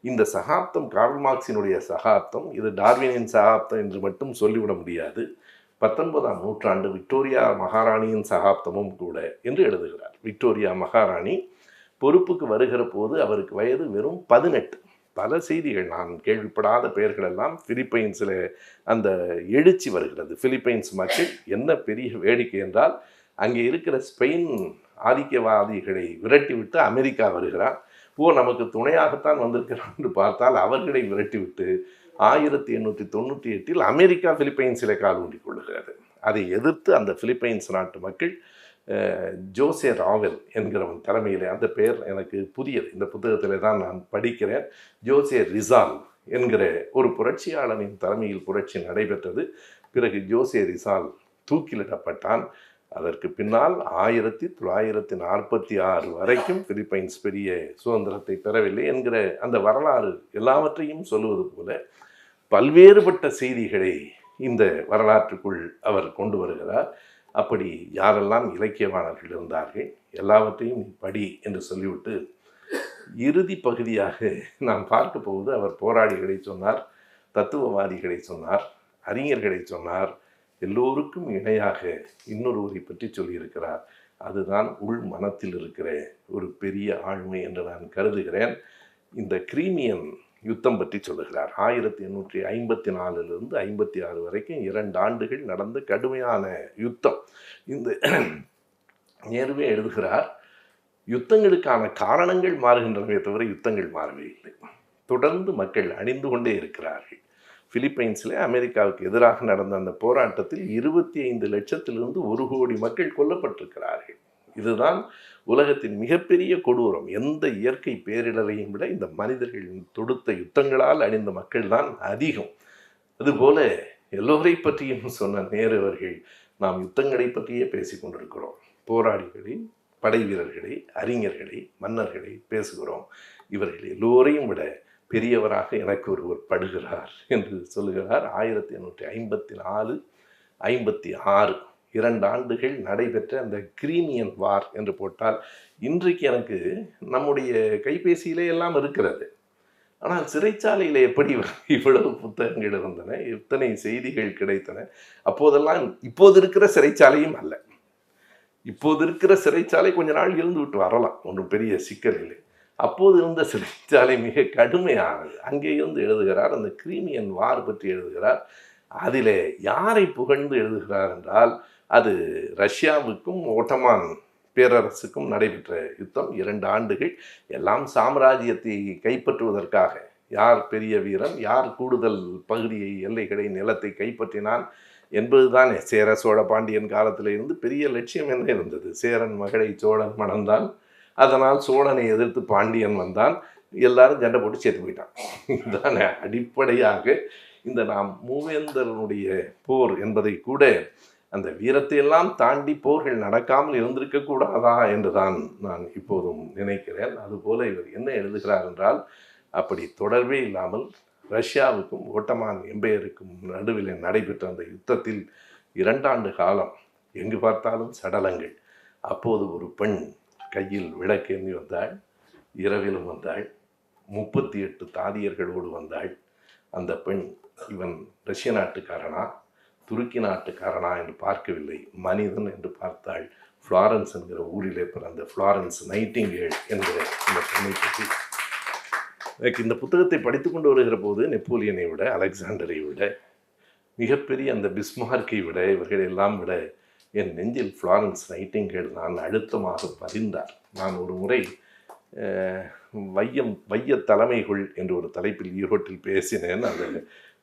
Speaker 1: இந்த சகாப்தம் கார்ல் மார்க்ஸினுடைய சகாப்தம். இது டார்வினின் சகாப்தம் என்று மட்டும் சொல்லிவிட முடியாது. 19ஆம் நூற்றாண்டு விக்டோரியா மகாராணியின் சகாப்தமும் கூட என்று எழுதுகிறார். விக்டோரியா மகாராணி பொறுப்புக்கு வருகிற போது அவருக்கு வயது வெறும் 18. பல செய்திகள் நான் கேள்விப்படாத பெயர்கள் எல்லாம் பிலிப்பைன்ஸில் அந்த எழுச்சி வருகிறது. பிலிப்பைன்ஸ் மக்கள் என்ன பெரிய வேடிக்கை என்றால், அங்கே இருக்கிற ஸ்பெயின் ஆதிக்கவாதிகளை விரட்டிவிட்டு அமெரிக்கா வருகிறார். நமக்கு துணையாகத்தான் வந்திருக்கிறான் என்று பார்த்தால் அவர்களை விரட்டிவிட்டு 1898 அமெரிக்கா பிலிப்பைன்ஸில் கால் ஊன்றிக் கொள்ளுகிறது. அதை எதிர்த்து அந்த பிலிப்பைன்ஸ் நாட்டு மக்கள் ஜோசே ராவெல் என்கிறவன் தலைமையில், அந்த பெயர் எனக்கு புதியது, இந்த புத்தகத்தில் தான் நான் படிக்கிறேன். ஜோசே ரிசால் என்கிற ஒரு புரட்சியாளனின் தலைமையில் புரட்சி நடைபெற்றது. பிறகு ஜோசே ரிசால் தூக்கிலிடப்பட்டான். அதற்கு பின்னால் 1946 வரைக்கும் பிலிப்பைன்ஸ் பெரிய சுதந்திரத்தை பெறவில்லை என்கிற அந்த வரலாறு எல்லாவற்றையும் சொல்லுவது போல பல்வேறுபட்ட செய்திகளை இந்த வரலாற்றுக்குள் அவர் கொண்டு வருகிறார். அப்படி யாரெல்லாம் இலக்கியவாணர்கள் இருந்தார்கள் எல்லாவற்றையும் படி என்று சொல்லிவிட்டு இறுதி பகுதியாக நாம் பார்க்க போவது, அவர் போராளிகளை சொன்னார், தத்துவவாதிகளை சொன்னார், அறிஞர்களை சொன்னார், எல்லோருக்கும் இணையாக இன்னொருவரை பற்றி சொல்லியிருக்கிறார். அதுதான் உள் மனத்தில் இருக்கிற ஒரு பெரிய ஆழ்மை என்று நான் கருதுகிறேன். இந்த கிரீமியன் யுத்தம் பற்றி சொல்லுகிறார். 1854 56 வரைக்கும் 2 ஆண்டுகள் நடந்த கடுமையான யுத்தம். இந்த நேருவே எழுதுகிறார், யுத்தங்களுக்கான காரணங்கள் மாறுகின்றனவே தவிர யுத்தங்கள் மாறவே இல்லை. தொடர்ந்து மக்கள் அணிந்து கொண்டே இருக்கிறார்கள். பிலிப்பைன்ஸில் அமெரிக்காவுக்கு எதிராக நடந்த அந்த போராட்டத்தில் 25 லட்சத்திலிருந்து 1 கோடி மக்கள் கொல்லப்பட்டிருக்கிறார்கள். இதுதான் உலகத்தின் மிகப்பெரிய கொடூரம். எந்த இயற்கை பேரிடரையும் விட இந்த மனிதர்கள் தொடுத்த யுத்தங்களால் அழிந்த மக்கள் தான் அதிகம். அதுபோல எல்லோரை பற்றியும் சொன்ன நேரு அவர்கள், நாம் யுத்தங்களை பற்றியே பேசிக் கொண்டிருக்கிறோம். போராளிகளை, படை வீரர்களை, அறிஞர்களை, மன்னர்களை பேசுகிறோம். இவர்கள் எல்லோரையும் விட பெரியவராக எனக்கு ஒருவர் படுகிறார் என்று சொல்லுகிறார். 1854 56 2 ஆண்டுகள் நடைபெற்ற அந்த கிரீமியன் வார் என்று போட்டால், இன்றைக்கு எனக்கு நம்முடைய கைபேசியிலே எல்லாம் இருக்கிறது. ஆனால் சிறைச்சாலையில் எப்படி இவ்வளவு புத்தகங்கள் இருந்தன, எத்தனை செய்திகள் கிடைத்தன. அப்போதெல்லாம் இப்போது இருக்கிற சிறைச்சாலையும் அல்ல. இப்போது இருக்கிற சிறைச்சாலை கொஞ்ச நாள் இருந்து விட்டு வரலாம், ஒன்றும் பெரிய சிக்கல் இல்லை. அப்போது இருந்த சிறைச்சாலை மிக கடுமையானது. அங்கே இருந்து எழுதுகிறார், அந்த கிரீமியன் வார் பற்றி எழுதுகிறார். அதிலே யாரை புகழ்ந்து எழுதுகிறார் என்றால், அது ரஷ்யாவுக்கும் ஓட்டமான் பேரரசுக்கும் நடைபெற்ற யுத்தம். 2 ஆண்டுகள், எல்லாம் சாம்ராஜ்யத்தை கைப்பற்றுவதற்காக. யார் பெரிய வீரன், யார் கூடுதல் பகுதியை, எல்லைகளை, நிலத்தை கைப்பற்றினான் என்பதுதான் சேர சோழ பாண்டியன் காலத்தில் இருந்து பெரிய லட்சியம் என்ன இருந்தது. சேரன் மகளை சோழன் மணந்தான், அதனால் சோழனை எதிர்த்து பாண்டியன் வந்தான், எல்லாரும் சண்டை போட்டு சேர்த்து போயிட்டான். இதுதான அடிப்படையாக இந்த நாம் மூவேந்தரனுடைய போர் என்பதை கூட அந்த வீரத்தை எல்லாம் தாண்டி போர்கள் நடக்காமல் இருந்திருக்கக்கூடாதா என்றுதான் நான் இப்போதும் நினைக்கிறேன். அதுபோல இவர் என்ன எழுதுகிறார் என்றால், அப்படி தொடர்பே இல்லாமல் ரஷ்யாவுக்கும் ஓட்டமான் எம்பையருக்கும் நடுவில் நடைபெற்ற அந்த யுத்தத்தில் 2 ஆண்டு காலம் எங்கு பார்த்தாலும் சடலங்கள். அப்போது ஒரு பெண் கையில் விளக்கேந்தி வந்தாள், இரவிலும் வந்தாள், 38 தாதியர்களோடு வந்தாள். அந்த பெண், இவன் ரஷ்ய நாட்டுக்காரனா துருக்கி நாட்டுக்காரனா என்று பார்க்கவில்லை, மனிதன் என்று பார்த்தாள். ஃப்ளாரன்ஸ் என்கிற ஊரிலே பிறந்த ஃப்ளாரன்ஸ் நைட்டிங்கேல் என்கிற இந்த பெண்ணை பற்றி இந்த புத்தகத்தை படித்து கொண்டு வருகிற போது நெப்போலியனை விட, அலெக்சாண்டரை விட, மிகப்பெரிய அந்த பிஸ்மார்க்கை விட, இவர்கள் எல்லாம் விட என் நெஞ்சில் ஃப்ளாரன்ஸ் நைட்டிங்கேல் நான் அழுத்தமாக பதிந்தார். நான் ஒரு முறை வைய தலைமைகள் என்று ஒரு தலைப்பில் ஈரோட்டில் பேசினேன். அந்த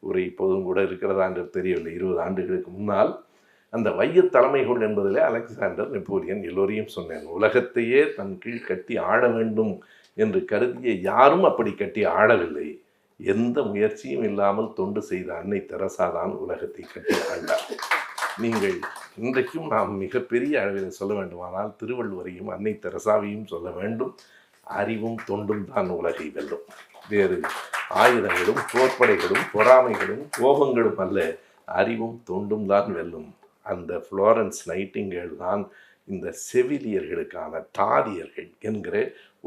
Speaker 1: உரை இப்போதும் கூட இருக்கிறதா என்று தெரியவில்லை. 20 ஆண்டுகளுக்கு முன்னால் அந்த வைய தலைமைகள் என்பதில் அலெக்சாண்டர், நெப்போலியன் எல்லோரையும் சொன்னேன். உலகத்தையே தன் கீழ் கட்டி ஆள வேண்டும் என்று கருதிய யாரும் அப்படி கட்டி ஆளவில்லை. எந்த முயற்சியும் இல்லாமல் தொண்டு செய்த அன்னை தெரசா தான் உலகத்தை கட்டி ஆண்டார். நீங்கள் இன்றைக்கும் நாம் மிகப்பெரிய அளவில் சொல்ல வேண்டுமானால் திருவள்ளுவரையும் அன்னை தெரசாவையும் சொல்ல வேண்டும். அறிவும் தொண்டும் தான் உலகை வெல்லும். வேறு ஆயுதங்களும் போர்ப்படைகளும் பொறாமைகளும் கோபங்களும் அல்ல, அறிவும் தொண்டும் தான் வெல்லும். அந்த ஃப்ளாரன்ஸ் நைட்டிங்கேல் தான் இந்த செவிலியர்களுக்கான தாதியர்கள் என்கிற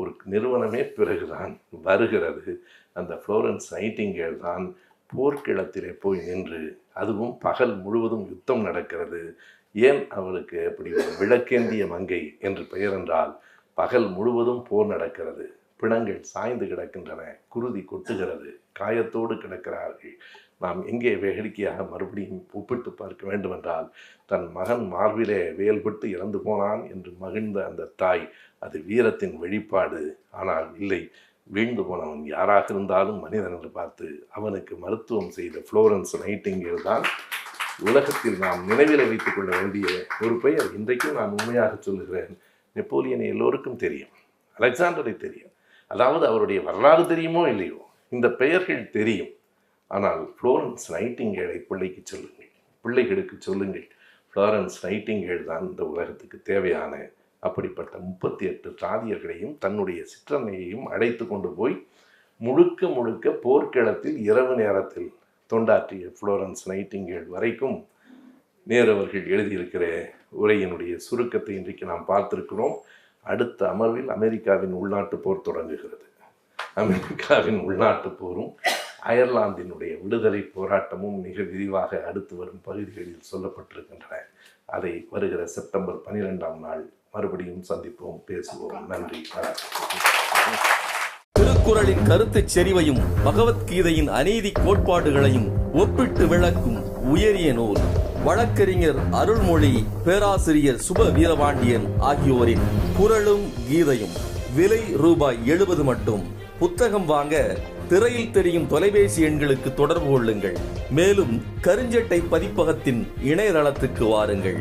Speaker 1: ஒரு நிறுவனமே பிறகுதான் வருகிறது. அந்த ஃப்ளாரன்ஸ் நைட்டிங்கேல் தான் போர்க்களத்திலே போய் நின்று, அதுவும் பகல் முழுவதும் யுத்தம் நடக்கிறது. ஏன் அவளுக்கு அப்படி ஒரு விளக்கேந்திய மங்கை என்று பெயர் என்றால், பகல் முழுவதும் போர் நடக்கிறது. பிணங்கள் சாய்ந்து கிடக்கின்றன, குருதி கொட்டுகிறது, காயத்தோடு கிடக்கிறார்கள். நாம் எங்கே வேடிக்கையாக மறுபடியும் ஒப்பிட்டு பார்க்க வேண்டுமென்றால், தன் மகன் மார்பிலே வேல்பட்டு இறந்து போனான் என்று மகிழ்ந்த அந்த தாய், அது வீரத்தின் வெளிப்பாடு. ஆனால் இல்லை, வீழ்ந்து போனவன் யாராக இருந்தாலும் மனிதன் என்று பார்த்து அவனுக்கு மருத்துவம் செய்த ஃப்ளோரன்ஸ் நைட்டிங்கேல் தான் உலகத்தில் நாம் நினைவில் வைத்துக் கொள்ள வேண்டிய ஒரு பெயர். இன்றைக்கும் நான் உண்மையாக சொல்லுகிறேன், நெப்போலியனை எல்லோருக்கும் தெரியும், அலெக்சாண்டரை தெரியும், அதாவது அவருடைய வரலாறு தெரியுமோ இல்லையோ, இந்த பெயர்கள் தெரியும். ஆனால் ஃப்ளோரன்ஸ் நைட்டிங்கேலை பிள்ளைகளுக்கு சொல்லுங்கள். ஃப்ளோரன்ஸ் நைட்டிங்கேல் தான் இந்த உலகத்துக்கு தேவையான அப்படிப்பட்ட 38 தாதியர்களையும் தன்னுடைய சிற்றன்னையையும் அழைத்து கொண்டு போய் முழுக்க முழுக்க போர்க்களத்தில் இரவு நேரத்தில் தொண்டாற்றிய ஃப்ளோரன்ஸ் நைட்டிங்கேல் வரைக்கும் நேரு அவர்கள் எழுதியிருக்கிற உரையினுடைய சுருக்கத்தை இன்றைக்கு நாம் பார்த்திருக்கிறோம். அடுத்த அமர்வில் அமெரிக்காவின் உள்நாட்டு போர் தொடங்குகிறது. அமெரிக்காவின் உள்நாட்டு போரும் அயர்லாந்தினுடைய விடுதலை போராட்டமும் மிக விரிவாக அடுத்து வரும் பகுதிகளில் சொல்லப்பட்டிருக்கின்றன. அதை வருகிற செப்டம்பர் 12ஆம் நாள் மறுபடியும் சந்திப்போம், பேசுவோம். நன்றி.
Speaker 2: திருக்குறளின் கருத்துச் செறிவையும் பகவத்கீதையின் அநீதி கோட்பாடுகளையும் ஒப்பிட்டு விளக்கும் உயரிய நூல். வழக்கறிஞர் அருள்மொழி, பேராசிரியர் சுப வீரபாண்டியன் ஆகியோரின் குறளும் கீதையும். விலை ரூபாய் 70 மட்டும். புத்தகம் வாங்க திரையில் தெரியும் தொலைபேசி எண்களுக்கு தொடர்பு கொள்ளுங்கள். மேலும் கருஞ்சட்டை பதிப்பகத்தின் இணையதளத்துக்கு வாருங்கள்.